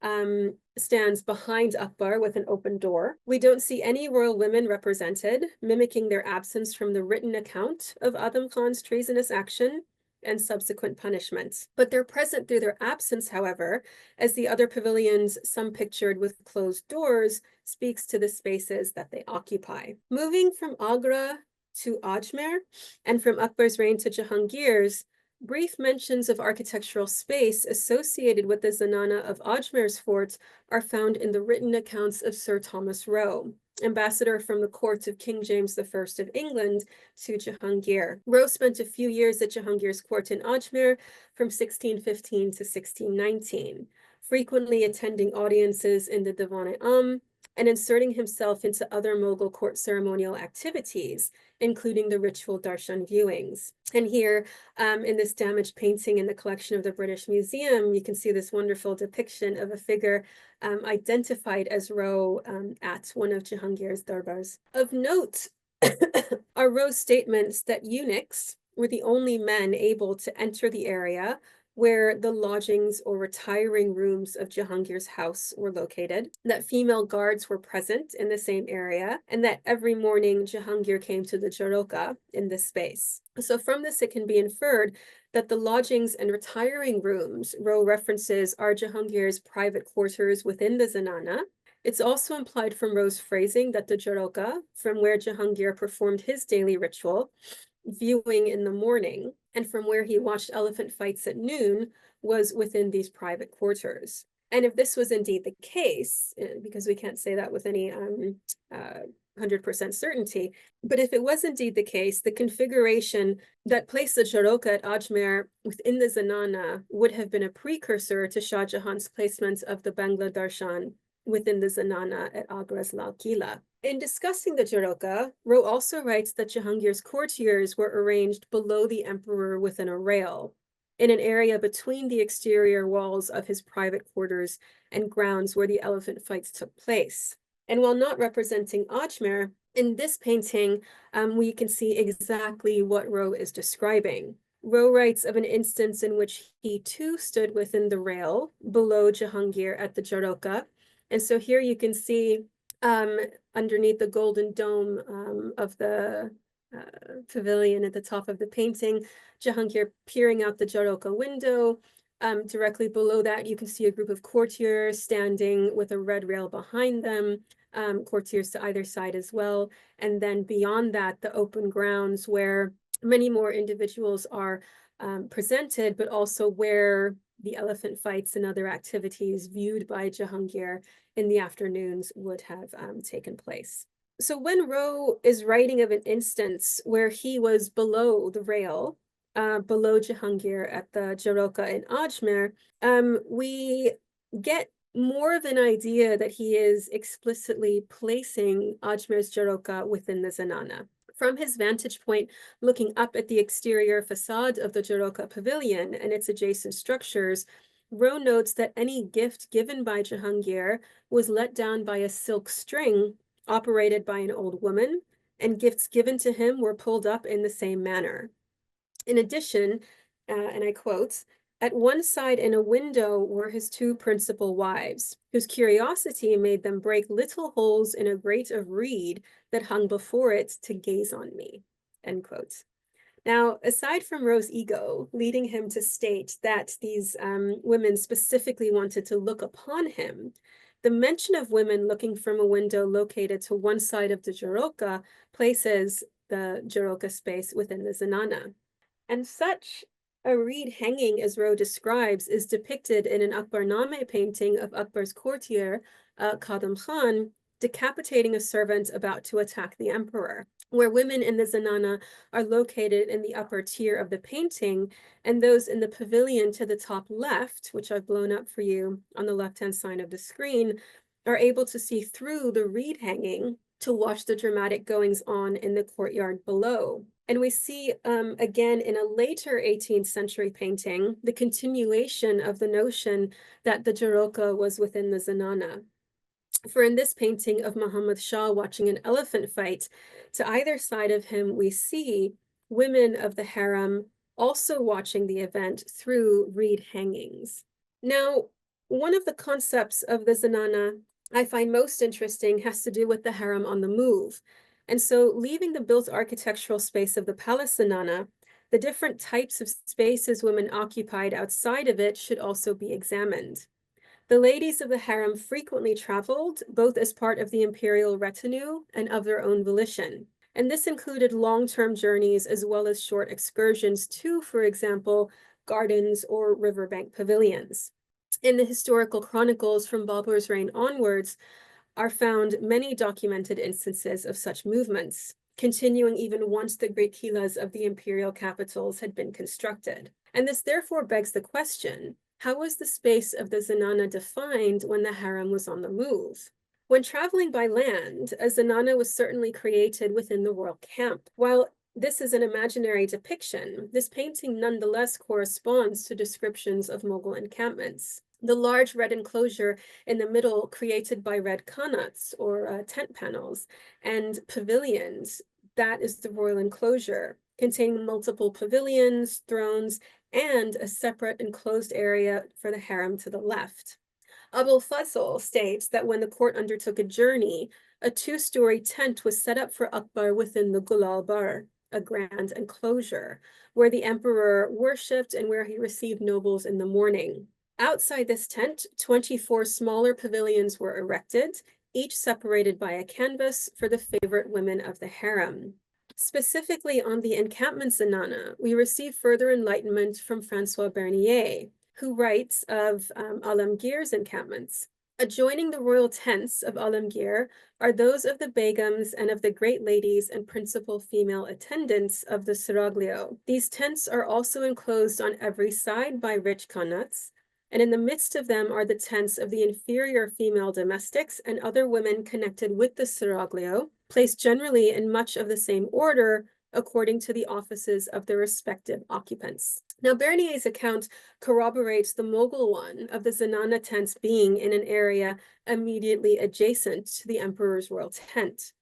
Speaker 1: stands behind Akbar with an open door. We don't see any royal women represented, mimicking their absence from the written account of Adam Khan's treasonous action and subsequent punishments. But they're present through their absence, however, as the other pavilions, some pictured with closed doors, speaks to the spaces that they occupy. Moving from Agra to Ajmer and from Akbar's reign to Jahangir's, brief mentions of architectural space associated with the zenana of Ajmer's fort are found in the written accounts of Sir Thomas Roe, ambassador from the court of King James I of England to Jahangir. Roe spent a few years at Jahangir's court in Ajmer from 1615 to 1619, frequently attending audiences in the Divan-e-Am and inserting himself into other Mughal court ceremonial activities, including the ritual darshan viewings. And here, in this damaged painting in the collection of the British Museum, you can see this wonderful depiction of a figure identified as Roe at one of Jahangir's darbars. Of note are Roe's statements that eunuchs were the only men able to enter the area where the lodgings or retiring rooms of Jahangir's house were located, that female guards were present in the same area, and that every morning Jahangir came to the Jaroka in this space. So from this, it can be inferred that the lodgings and retiring rooms Roe references are Jahangir's private quarters within the zenana. It's also implied from Roe's phrasing that the Jaroka, from where Jahangir performed his daily ritual, viewing in the morning, and from where he watched elephant fights at noon, was within these private quarters. And if this was indeed the case, because we can't say that with any 100% certainty, but if it was indeed the case, the configuration that placed the Jaroka at Ajmer within the zenana would have been a precursor to Shah Jahan's placement of the Bangla Darshan within the zenana at Agra's Lal Kila. In discussing the Jaroka, Roe also writes that Jahangir's courtiers were arranged below the emperor within a rail, in an area between the exterior walls of his private quarters and grounds where the elephant fights took place. And while not representing Ajmer, in this painting, we can see exactly what Roe is describing. Roe writes of an instance in which he too stood within the rail below Jahangir at the Jaroka. And so here you can see underneath the golden dome of the pavilion at the top of the painting, Jahangir peering out the Jaroka window. Directly below that, you can see a group of courtiers standing with a red rail behind them, courtiers to either side as well. And then beyond that, the open grounds where many more individuals are presented, but also where the elephant fights and other activities viewed by Jahangir in the afternoons would have taken place. So when Roe is writing of an instance where he was below the rail, below Jahangir at the Jaroka in Ajmer, we get more of an idea that he is explicitly placing Ajmer's Jaroka within the zenana. From his vantage point, looking up at the exterior facade of the Jaroka pavilion and its adjacent structures, Roe notes that any gift given by Jahangir was let down by a silk string operated by an old woman, and gifts given to him were pulled up in the same manner. In addition, and I quote, "At one side in a window were his two principal wives, whose curiosity made them break little holes in a grate of reed that hung before it to gaze on me," end quote. Now, aside from Roe's ego leading him to state that these women specifically wanted to look upon him, the mention of women looking from a window located to one side of the Jaroka places the Jaroka space within the zenana. And such a reed hanging, as Roe describes, is depicted in an Akbarname painting of Akbar's courtier, Kadam Khan, decapitating a servant about to attack the emperor, where women in the zenana are located in the upper tier of the painting, and those in the pavilion to the top left, which I've blown up for you on the left-hand side of the screen, are able to see through the reed hanging to watch the dramatic goings-on in the courtyard below. And we see, again, in a later 18th century painting, the continuation of the notion that the Jaroka was within the Zenana. For in this painting of Muhammad Shah watching an elephant fight, to either side of him, we see women of the harem also watching the event through reed hangings. Now, one of the concepts of the Zenana I find most interesting has to do with the harem on the move. And so leaving the built architectural space of the palace Zenana, the different types of spaces women occupied outside of it should also be examined. The ladies of the harem frequently traveled, both as part of the imperial retinue and of their own volition. And this included long-term journeys as well as short excursions to, for example, gardens or riverbank pavilions. In the historical chronicles from Babur's reign onwards are found many documented instances of such movements, continuing even once the great kilas of the imperial capitals had been constructed. And this therefore begs the question, how was the space of the Zenana defined when the harem was on the move? When traveling by land, a Zenana was certainly created within the royal camp. While this is an imaginary depiction, this painting nonetheless corresponds to descriptions of Mughal encampments. The large red enclosure in the middle created by red qanats or tent panels and pavilions, that is the royal enclosure, containing multiple pavilions, thrones, and a separate enclosed area for the harem to the left. Abul Fazl states that when the court undertook a journey, a two-story tent was set up for Akbar within the Gulal Bar, a grand enclosure, where the emperor worshipped and where he received nobles in the morning. Outside this tent, 24 smaller pavilions were erected, each separated by a canvas for the favorite women of the harem. Specifically on the encampment Zenana, we receive further enlightenment from Francois Bernier, who writes of Alamgir's encampments. Adjoining the royal tents of Alamgir are those of the begums and of the great ladies and principal female attendants of the seraglio. These tents are also enclosed on every side by rich qanats, and in the midst of them are the tents of the inferior female domestics and other women connected with the seraglio, placed generally in much of the same order according to the offices of their respective occupants. Now, Bernier's account corroborates the Mughal one of the Zenana tents being in an area immediately adjacent to the emperor's royal tent.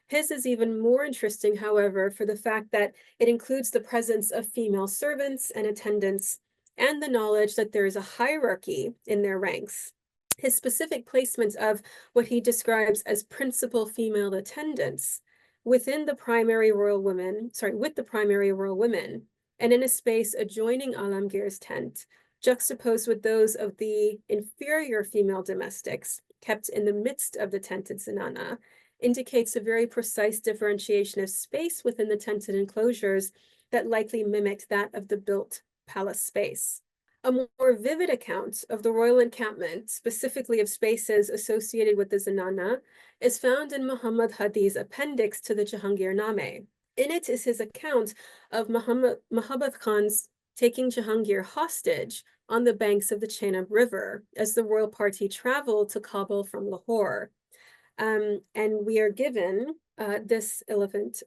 Speaker 1: His is even more interesting, however, for the fact that it includes the presence of female servants and attendants and the knowledge that there is a hierarchy in their ranks. His specific placement of what he describes as principal female attendants within the primary royal women, with the primary royal women, and in a space adjoining Alamgir's tent, juxtaposed with those of the inferior female domestics kept in the midst of the tented Zenana, indicates a very precise differentiation of space within the tented enclosures that likely mimicked that of the built palace space. A more vivid account of the royal encampment, specifically of spaces associated with the Zenana, is found in Muhammad Hadi's appendix to the Jahangir-Name. In it is his account of Muhammad Khan's taking Jahangir hostage on the banks of the Chenab River as the royal party traveled to Kabul from Lahore. And we are given this relevant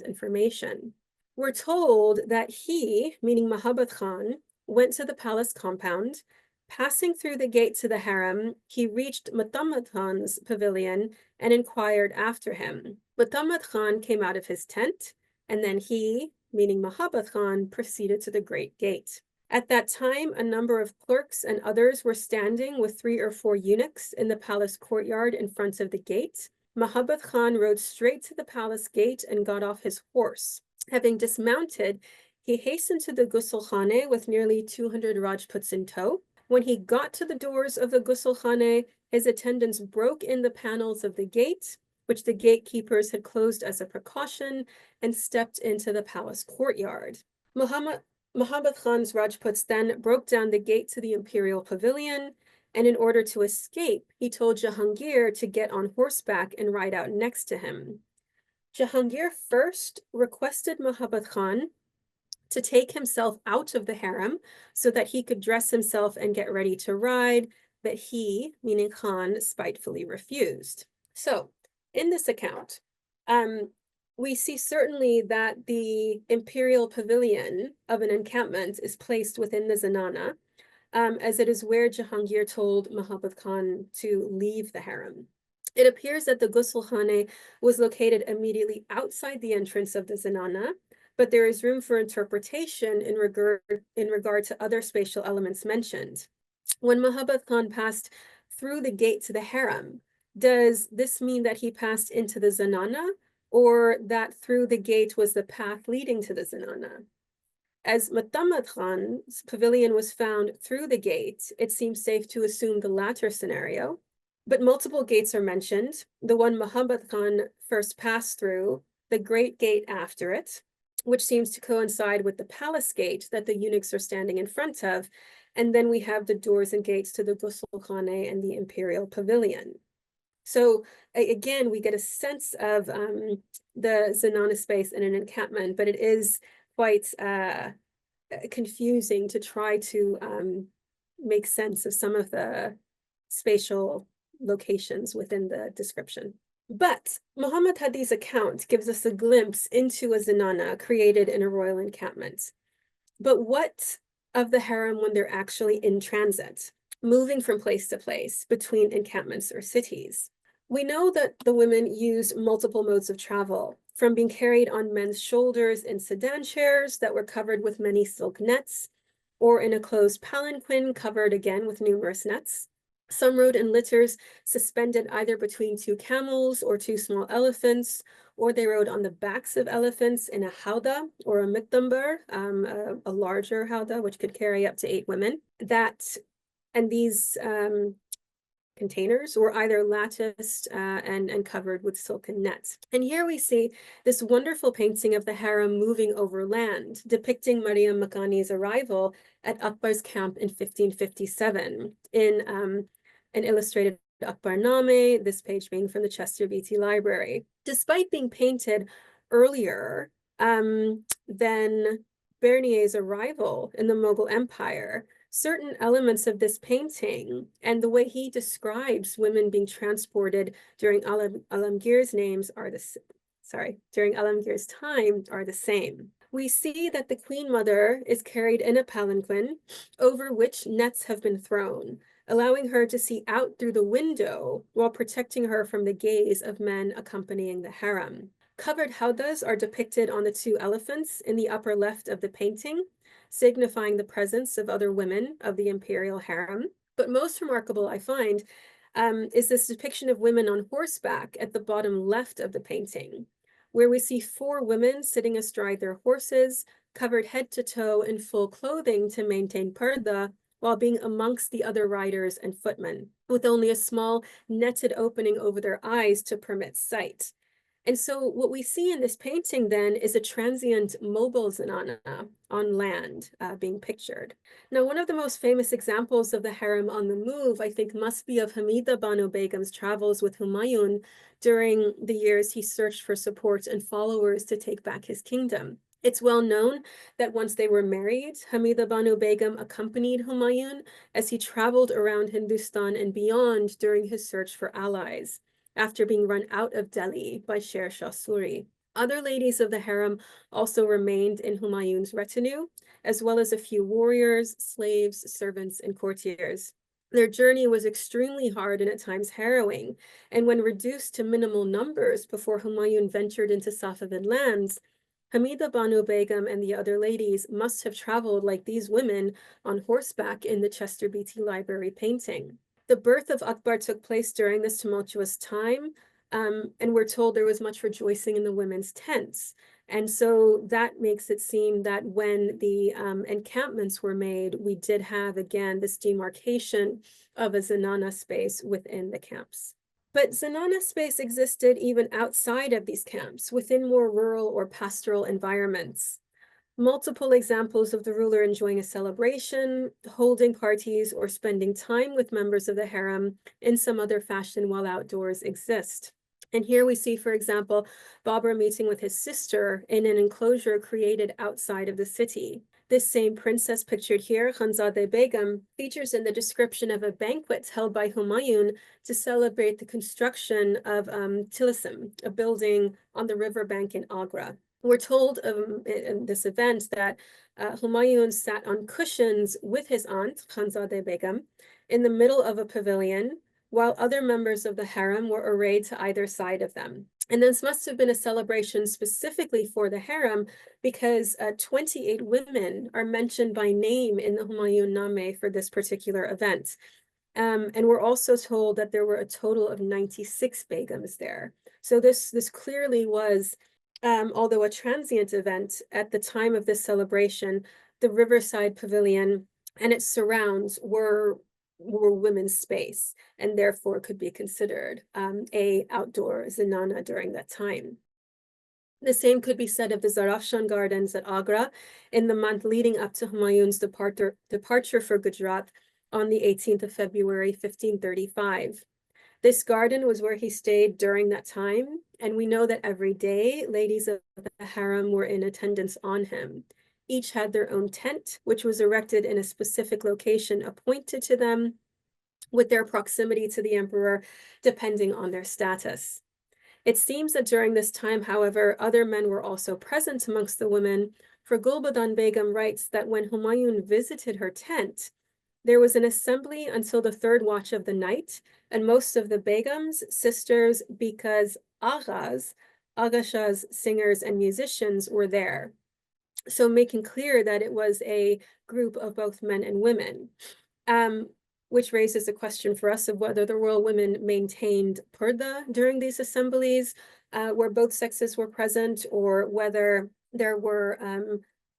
Speaker 1: information. We're told that he, meaning Muhammad Khan, went to the palace compound. Passing through the gate to the harem, he reached Muhammad Khan's pavilion and inquired after him. Muhammad Khan came out of his tent, and then he, meaning Muhammad Khan, proceeded to the great gate. At that time, a number of clerks and others were standing with 3 or 4 eunuchs in the palace courtyard in front of the gate. Muhammad Khan rode straight to the palace gate and got off his horse. Having dismounted, he hastened to the Ghusl-Khane with nearly 200 Rajputs in tow. When he got to the doors of the Ghusl-Khane, his attendants broke in the panels of the gate, which the gatekeepers had closed as a precaution, and stepped into the palace courtyard. Muhammad Khan's Rajputs then broke down the gate to the imperial pavilion, and in order to escape, he told Jahangir to get on horseback and ride out next to him. Jahangir first requested Muhammad Khan to take himself out of the harem so that he could dress himself and get ready to ride, but he, meaning Khan, spitefully refused. So In this account, we see certainly that the imperial pavilion of an encampment is placed within the zenana, as it is where Jahangir told Muhammad Khan to leave the harem. It appears that the ghusl khane was located immediately outside the entrance of the zenana, but there is room for interpretation in regard to other spatial elements mentioned. When Muhammad Khan passed through the gate to the harem, does this mean that he passed into the zenana, or that through the gate was the path leading to the zenana? As Muhammad Khan's pavilion was found through the gate, it seems safe to assume the latter scenario. But multiple gates are mentioned. The one Muhammad Khan first passed through, the Great Gate after it, which seems to coincide with the palace gate that the eunuchs are standing in front of. And then we have the doors and gates to the ghusl khane and the imperial pavilion. So again, we get a sense of the zenana space in an encampment, but it is quite confusing to try to make sense of some of the spatial locations within the description. But Muhammad Hadi's account gives us a glimpse into a zenana created in a royal encampment. But what of the harem when they're actually in transit, moving from place to place between encampments or cities? We know that the women used multiple modes of travel, from being carried on men's shoulders in sedan chairs that were covered with many silk nets, or in a closed palanquin covered again with numerous nets. Some rode in litters suspended either between two camels or two small elephants, or they rode on the backs of elephants in a howdah or a mikdambar, a larger howdah, which could carry up to 8 women. And these containers were either latticed and covered with silken nets. And here we see this wonderful painting of the harem moving over land, depicting Mariam Makani's arrival at Akbar's camp in 1557 in an illustrated Akbarname, this page being from the Chester Beatty Library. Despite being painted earlier than Bernier's arrival in the Mughal Empire, certain elements of this painting and the way he describes women being transported during Alamgir's time are the same. We see that the Queen Mother is carried in a palanquin over which nets have been thrown, allowing her to see out through the window while protecting her from the gaze of men accompanying the harem. Covered howdahs are depicted on the 2 elephants in the upper left of the painting, signifying the presence of other women of the imperial harem. But most remarkable, I find, is this depiction of women on horseback at the bottom left of the painting, where we see 4 women sitting astride their horses, covered head to toe in full clothing to maintain parda, while being amongst the other riders and footmen, with only a small netted opening over their eyes to permit sight. And so what we see in this painting then is a transient mobile zenana on land being pictured. Now, one of the most famous examples of the harem on the move, I think, must be of Hamida Banu Begum's travels with Humayun during the years he searched for support and followers to take back his kingdom. It's well known that once they were married, Hamida Banu Begum accompanied Humayun as he traveled around Hindustan and beyond during his search for allies, after being run out of Delhi by Sher Shah Suri. Other ladies of the harem also remained in Humayun's retinue, as well as a few warriors, slaves, servants, and courtiers. Their journey was extremely hard and at times harrowing, and when reduced to minimal numbers before Humayun ventured into Safavid lands, Hamida Banu Begum and the other ladies must have traveled like these women on horseback in the Chester Beatty Library painting. The birth of Akbar took place during this tumultuous time, and we're told there was much rejoicing in the women's tents. And so that makes it seem that when the encampments were made, we did have, again, this demarcation of a zenana space within the camps. But zenana space existed even outside of these camps, within more rural or pastoral environments. Multiple examples of the ruler enjoying a celebration, holding parties, or spending time with members of the harem in some other fashion while outdoors exist. And here we see, for example, Babur meeting with his sister in an enclosure created outside of the city. This same princess pictured here, Khanzadeh Begum, features in the description of a banquet held by Humayun to celebrate the construction of Tilsim, a building on the riverbank in Agra. We're told in this event that Humayun sat on cushions with his aunt, Khanzadeh Begum, in the middle of a pavilion, while other members of the harem were arrayed to either side of them. And this must have been a celebration specifically for the harem because 28 women are mentioned by name in the Humayun Nameh for this particular event. And we're also told that there were a total of 96 begums there. So this clearly was, although a transient event, at the time of this celebration, the Riverside Pavilion and its surrounds were women's space and therefore could be considered a outdoor zenana during that time. The same could be said of the Zarafshan Gardens at Agra in the month leading up to Humayun's departure for Gujarat on the 18th of February, 1535. This garden was where he stayed during that time, and we know that every day ladies of the harem were in attendance on him. Each had their own tent, which was erected in a specific location appointed to them, with their proximity to the emperor depending on their status. It seems that during this time, however, other men were also present amongst the women, for Gulbadan Begum writes that when Humayun visited her tent, there was an assembly until the third watch of the night, and most of the Begums, sisters, bikas, aghas, agashas, singers, and musicians were there. So making clear that it was a group of both men and women, which raises a question for us of whether the royal women maintained purdah during these assemblies, where both sexes were present, or whether there were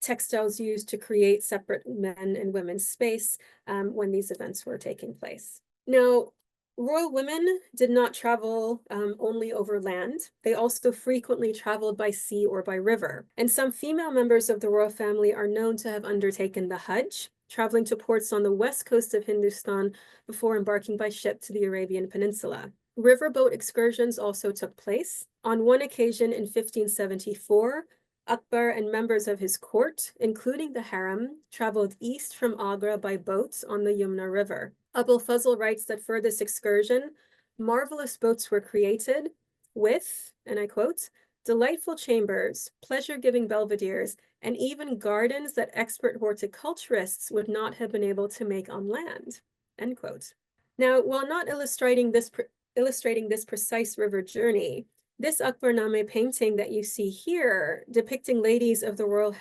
Speaker 1: textiles used to create separate men and women's space when these events were taking place. Now, royal women did not travel only over land. They also frequently traveled by sea or by river. And some female members of the royal family are known to have undertaken the Hajj, traveling to ports on the west coast of Hindustan before embarking by ship to the Arabian Peninsula. Riverboat excursions also took place. On one occasion in 1574, Akbar and members of his court, including the harem, traveled east from Agra by boats on the Yamuna River. Abul Fazl writes that for this excursion, marvelous boats were created with, and I quote, delightful chambers, pleasure-giving belvederes, and even gardens that expert horticulturists would not have been able to make on land, end quote. Now, while not illustrating this precise river journey, this Akbarname painting that you see here, depicting ladies of the royal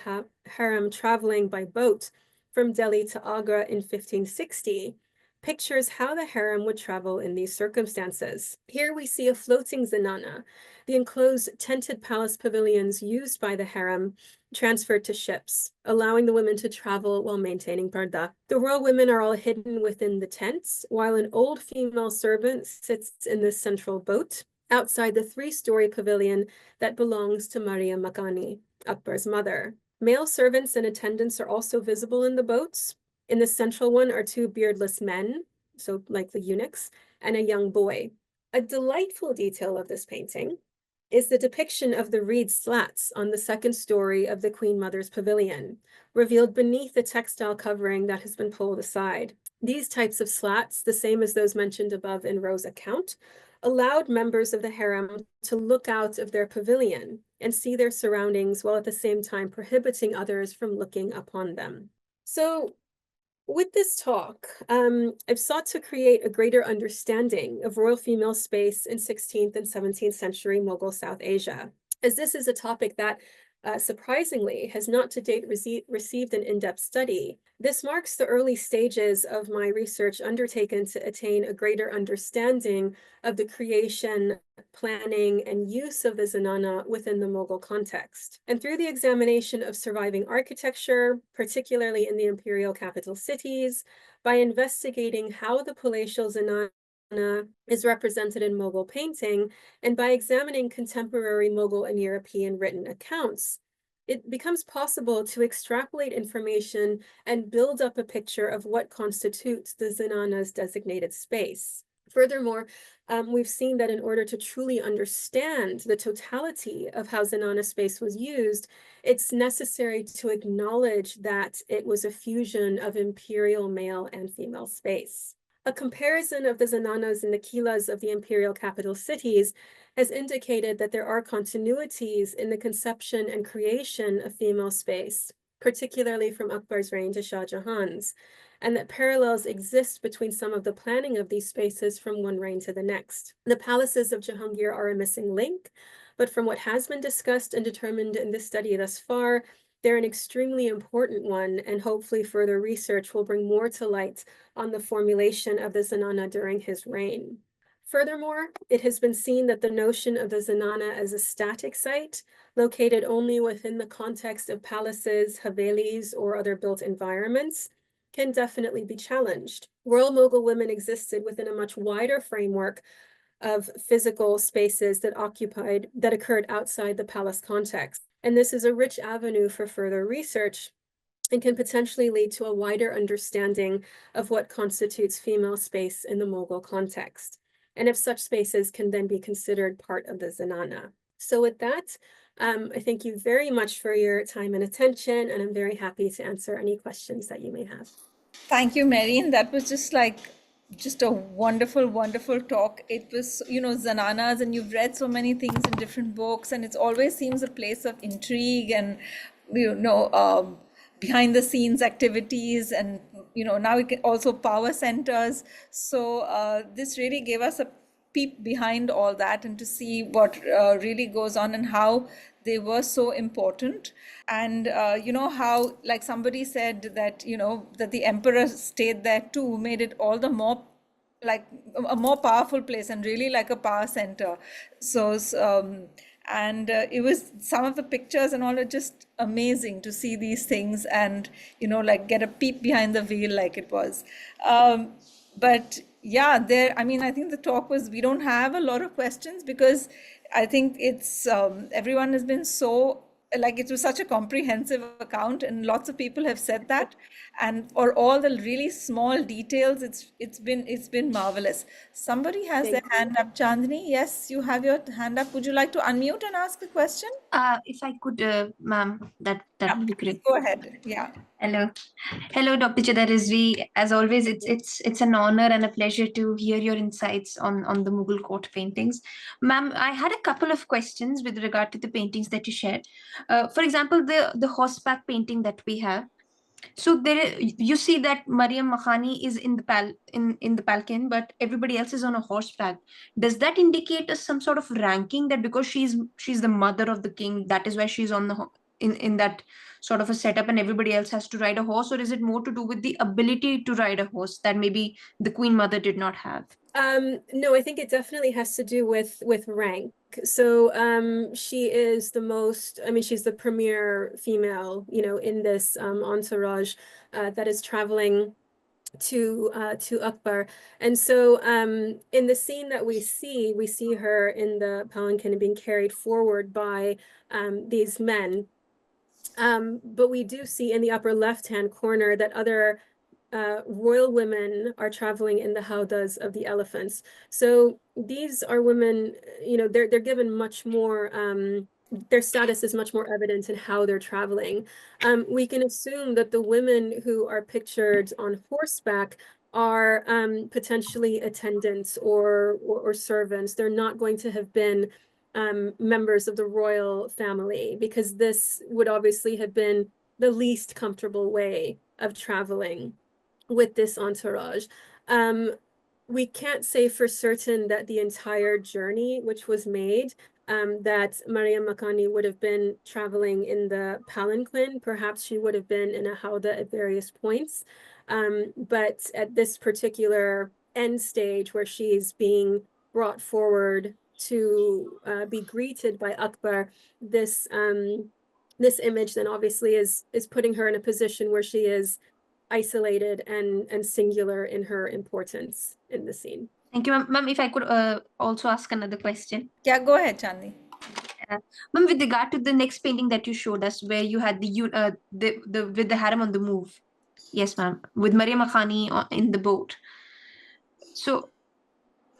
Speaker 1: harem traveling by boat from Delhi to Agra in 1560, pictures how the harem would travel in these circumstances. Here we see a floating zenana, the enclosed tented palace pavilions used by the harem transferred to ships, allowing the women to travel while maintaining parda. The royal women are all hidden within the tents, while an old female servant sits in the central boat outside the three-story pavilion that belongs to Maria Makani, Akbar's mother. Male servants and attendants are also visible in the boats. In the central one are two beardless men, so likely eunuchs, and a young boy. A delightful detail of this painting is the depiction of the reed slats on the second story of the Queen Mother's pavilion, revealed beneath the textile covering that has been pulled aside. These types of slats, the same as those mentioned above in Ro's account, allowed members of the harem to look out of their pavilion and see their surroundings while at the same time prohibiting others from looking upon them. So with this talk, I've sought to create a greater understanding of royal female space in 16th and 17th century Mughal South Asia, as this is a topic that surprisingly has not to date received an in-depth study. This marks the early stages of my research undertaken to attain a greater understanding of the creation, planning, and use of the zenana within the Mughal context. And through the examination of surviving architecture, particularly in the imperial capital cities, by investigating how the palatial zenana is represented in Mughal painting, and by examining contemporary Mughal and European written accounts, it becomes possible to extrapolate information and build up a picture of what constitutes the zenana's designated space. Furthermore, we've seen that in order to truly understand the totality of how zenana space was used, it's necessary to acknowledge that it was a fusion of imperial male and female space. A comparison of the zenanas and the kilas of the imperial capital cities has indicated that there are continuities in the conception and creation of female space, particularly from Akbar's reign to Shah Jahan's, and that parallels exist between some of the planning of these spaces from one reign to the next. The palaces of Jahangir are a missing link, but from what has been discussed and determined in this study thus far, they're an extremely important one, and hopefully further research will bring more to light on the formulation of the zenana during his reign. Furthermore, it has been seen that the notion of the zenana as a static site, located only within the context of palaces, havelis, or other built environments, can definitely be challenged. Royal Mughal women existed within a much wider framework of physical spaces that occurred outside the palace context. And this is a rich avenue for further research and can potentially lead to a wider understanding of what constitutes female space in the Mughal context, and if such spaces can then be considered part of the zenana. So with that, I thank you very much for your time and attention, and I'm very happy to answer any questions that you may have.
Speaker 2: Thank you, Mehreen. That was just a wonderful, wonderful talk. It was, Zenanas, and you've read so many things in different books, and it always seems a place of intrigue and, behind the scenes activities, and, now we can also power centers. So this really gave us a peep behind all that and to see what really goes on and how they were so important. And how, like somebody said, that that the emperor stayed there too, made it all the more like a more powerful place and really like a power center. So and it was, some of the pictures and all are just amazing to see these things and like get a peep behind the veil like it was. But yeah, I think the talk was, we don't have a lot of questions because I think it's everyone has been so, like, it was such a comprehensive account and lots of people have said that, and for all the really small details, it's been marvelous. Somebody has their hand up. Chandni, yes, you have your hand up. Would you like to unmute and ask a question?
Speaker 3: If I could, ma'am, that would be great.
Speaker 2: Go ahead. Yeah.
Speaker 3: Hello, Dr. Chida-Razvi. As always, it's an honor and a pleasure to hear your insights on the Mughal court paintings. Ma'am, I had a couple of questions with regard to the paintings that you shared. For example, the horseback painting that we have. So you see that Mariam Makhani is in the palkin, but everybody else is on a horseback. Does that indicate some sort of ranking, that because she's the mother of the king, that is why she's on the in that sort of a setup, and everybody else has to ride a horse? Or is it more to do with the ability to ride a horse that maybe the queen mother did not have?
Speaker 1: No, I think it definitely has to do with rank. So she is the most, she's the premier female, in this entourage that is traveling to Akbar. And so in the scene that we see her in the palanquin being carried forward by these men. But we do see in the upper left-hand corner that other royal women are traveling in the howdahs of the elephants. So these are women, they're given much more, their status is much more evident in how they're traveling. We can assume that the women who are pictured on horseback are potentially attendants or servants. They're not going to have been members of the royal family, because this would obviously have been the least comfortable way of traveling with this entourage. We can't say for certain that the entire journey which was made, that Mariam Makani would have been traveling in the palanquin. Perhaps she would have been in a howdah at various points. But at this particular end stage where she's being brought forward to be greeted by Akbar, this image then obviously is putting her in a position where she is isolated and singular in her importance in the scene.
Speaker 3: Thank you, ma'am. If I could also ask another question.
Speaker 2: Yeah, go ahead, Chandni.
Speaker 3: Ma'am, with regard to the next painting that you showed us, where you had the with the harem on the move. Yes, ma'am, with Mariam Makhani in the boat. So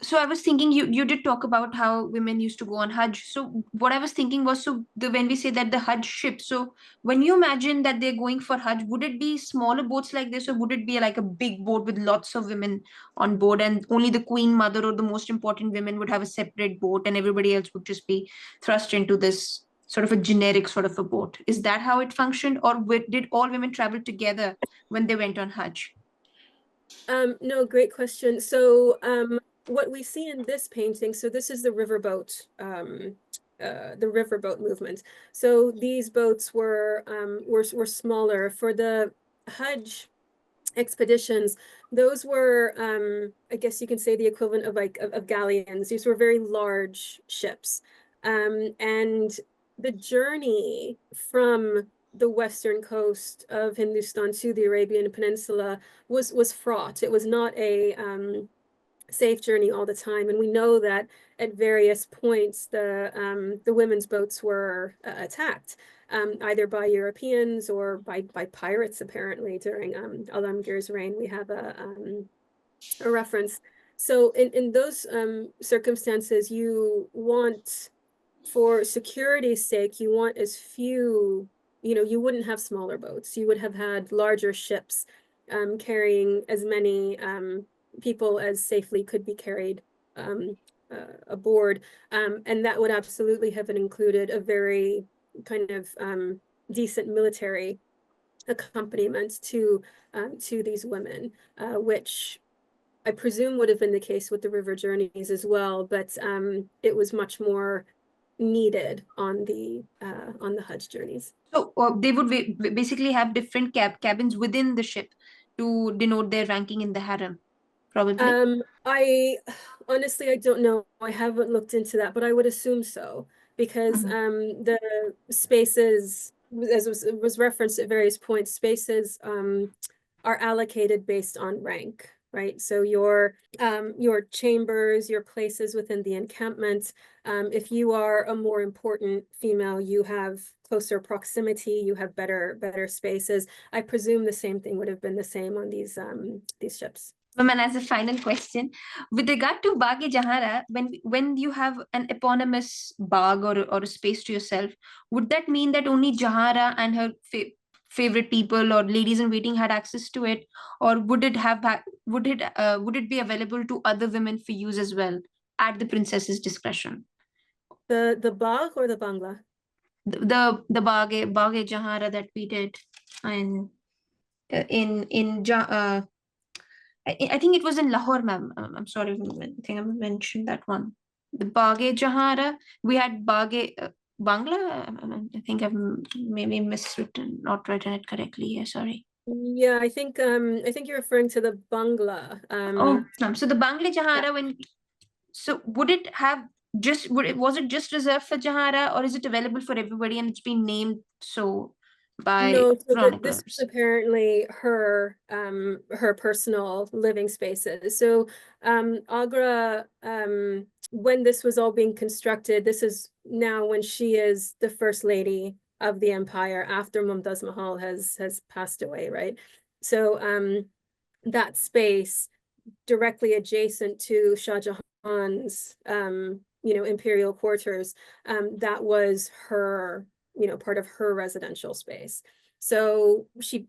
Speaker 3: so I was thinking you did talk about how women used to go on Hajj. So what I was thinking was, when we say that the Hajj ship, so when you imagine that they're going for Hajj, would it be smaller boats like this, or would it be like a big boat with lots of women on board, and only the queen mother or the most important women would have a separate boat, and everybody else would just be thrust into this sort of a generic sort of a boat? Is that how it functioned, or did all women travel together when they went on Hajj?
Speaker 1: No, great question. So what we see in this painting, so this is the riverboat movement. So these boats were smaller. For the Hajj expeditions, those were I guess you can say the equivalent of like of galleons. These were very large ships. And the journey from the western coast of Hindustan to the Arabian Peninsula was fraught. It was not a safe journey all the time, and we know that at various points the women's boats were attacked, either by Europeans or by pirates. Apparently, during Alamgir's reign, we have a reference. So in those circumstances, you want, for security's sake, you want as few, you wouldn't have smaller boats. You would have had larger ships carrying as many people as safely could be carried aboard. And that would absolutely have included a very kind of decent military accompaniment to these women, which I presume would have been the case with the river journeys as well, but it was much more needed on the Hajj journeys.
Speaker 3: So they would basically have different cabins within the ship to denote their ranking in the harem, probably.
Speaker 1: I honestly, I don't know. I haven't looked into that, but I would assume so, because the spaces, as was referenced at various points, spaces are allocated based on rank, right? So your chambers, your places within the encampment, if you are a more important female, you have closer proximity, you have better spaces. I presume the same thing would have been the same on these ships.
Speaker 3: And as a final question, with regard to Bagh-e-Jahara, when you have an eponymous Bagh or a space to yourself, would that mean that only Jahara and her favorite people or ladies in waiting had access to it, or would it be available to other women for use as well at the princess's discretion?
Speaker 1: The Bagh or the Bangla?
Speaker 3: The Bagh-e-Jahara that we did, and I think it was in Lahore, ma'am. I'm sorry, I think I mentioned that one. The Bagh-e-Jahara, we had Bangla. I think I've maybe miswritten, not written it correctly here. Sorry.
Speaker 1: Yeah, I think you're referring to the Bangla.
Speaker 3: So the Bagh-e-Jahara, so would it have was it just reserved for Jahara, or is it available for everybody and it's been named so by
Speaker 1: No, so
Speaker 3: chroniclers?
Speaker 1: this was apparently her personal living spaces. So Agra, when this was all being constructed, this is now when she is the first lady of the empire after Mumtaz Mahal has passed away, right? So that space directly adjacent to Shah Jahan's imperial quarters, that was her, part of her residential space. So she,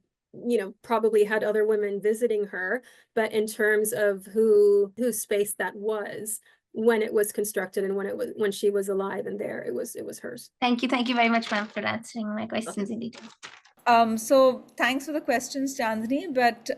Speaker 1: probably had other women visiting her, but in terms of whose space that was when it was constructed and when she was alive and there, it was hers.
Speaker 3: Thank you very much, ma'am, for answering my questions in detail.
Speaker 2: So thanks for the questions, Chandni, but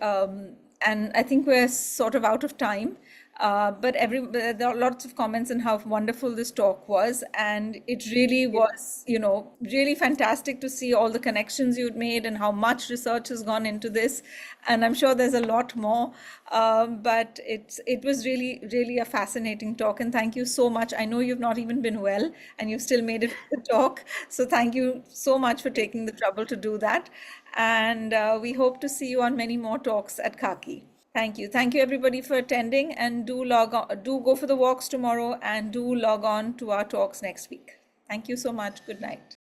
Speaker 2: and I think we're sort of out of time. But there are lots of comments on how wonderful this talk was, and it really was, really fantastic to see all the connections you'd made and how much research has gone into this. And I'm sure there's a lot more, but it was really, really a fascinating talk. And thank you so much. I know you've not even been well, and you've still made it to the talk. So thank you so much for taking the trouble to do that. And we hope to see you on many more talks at Khaki. Thank you. Thank you, everybody, for attending, and do go for the walks tomorrow, and do log on to our talks next week. Thank you so much. Good night.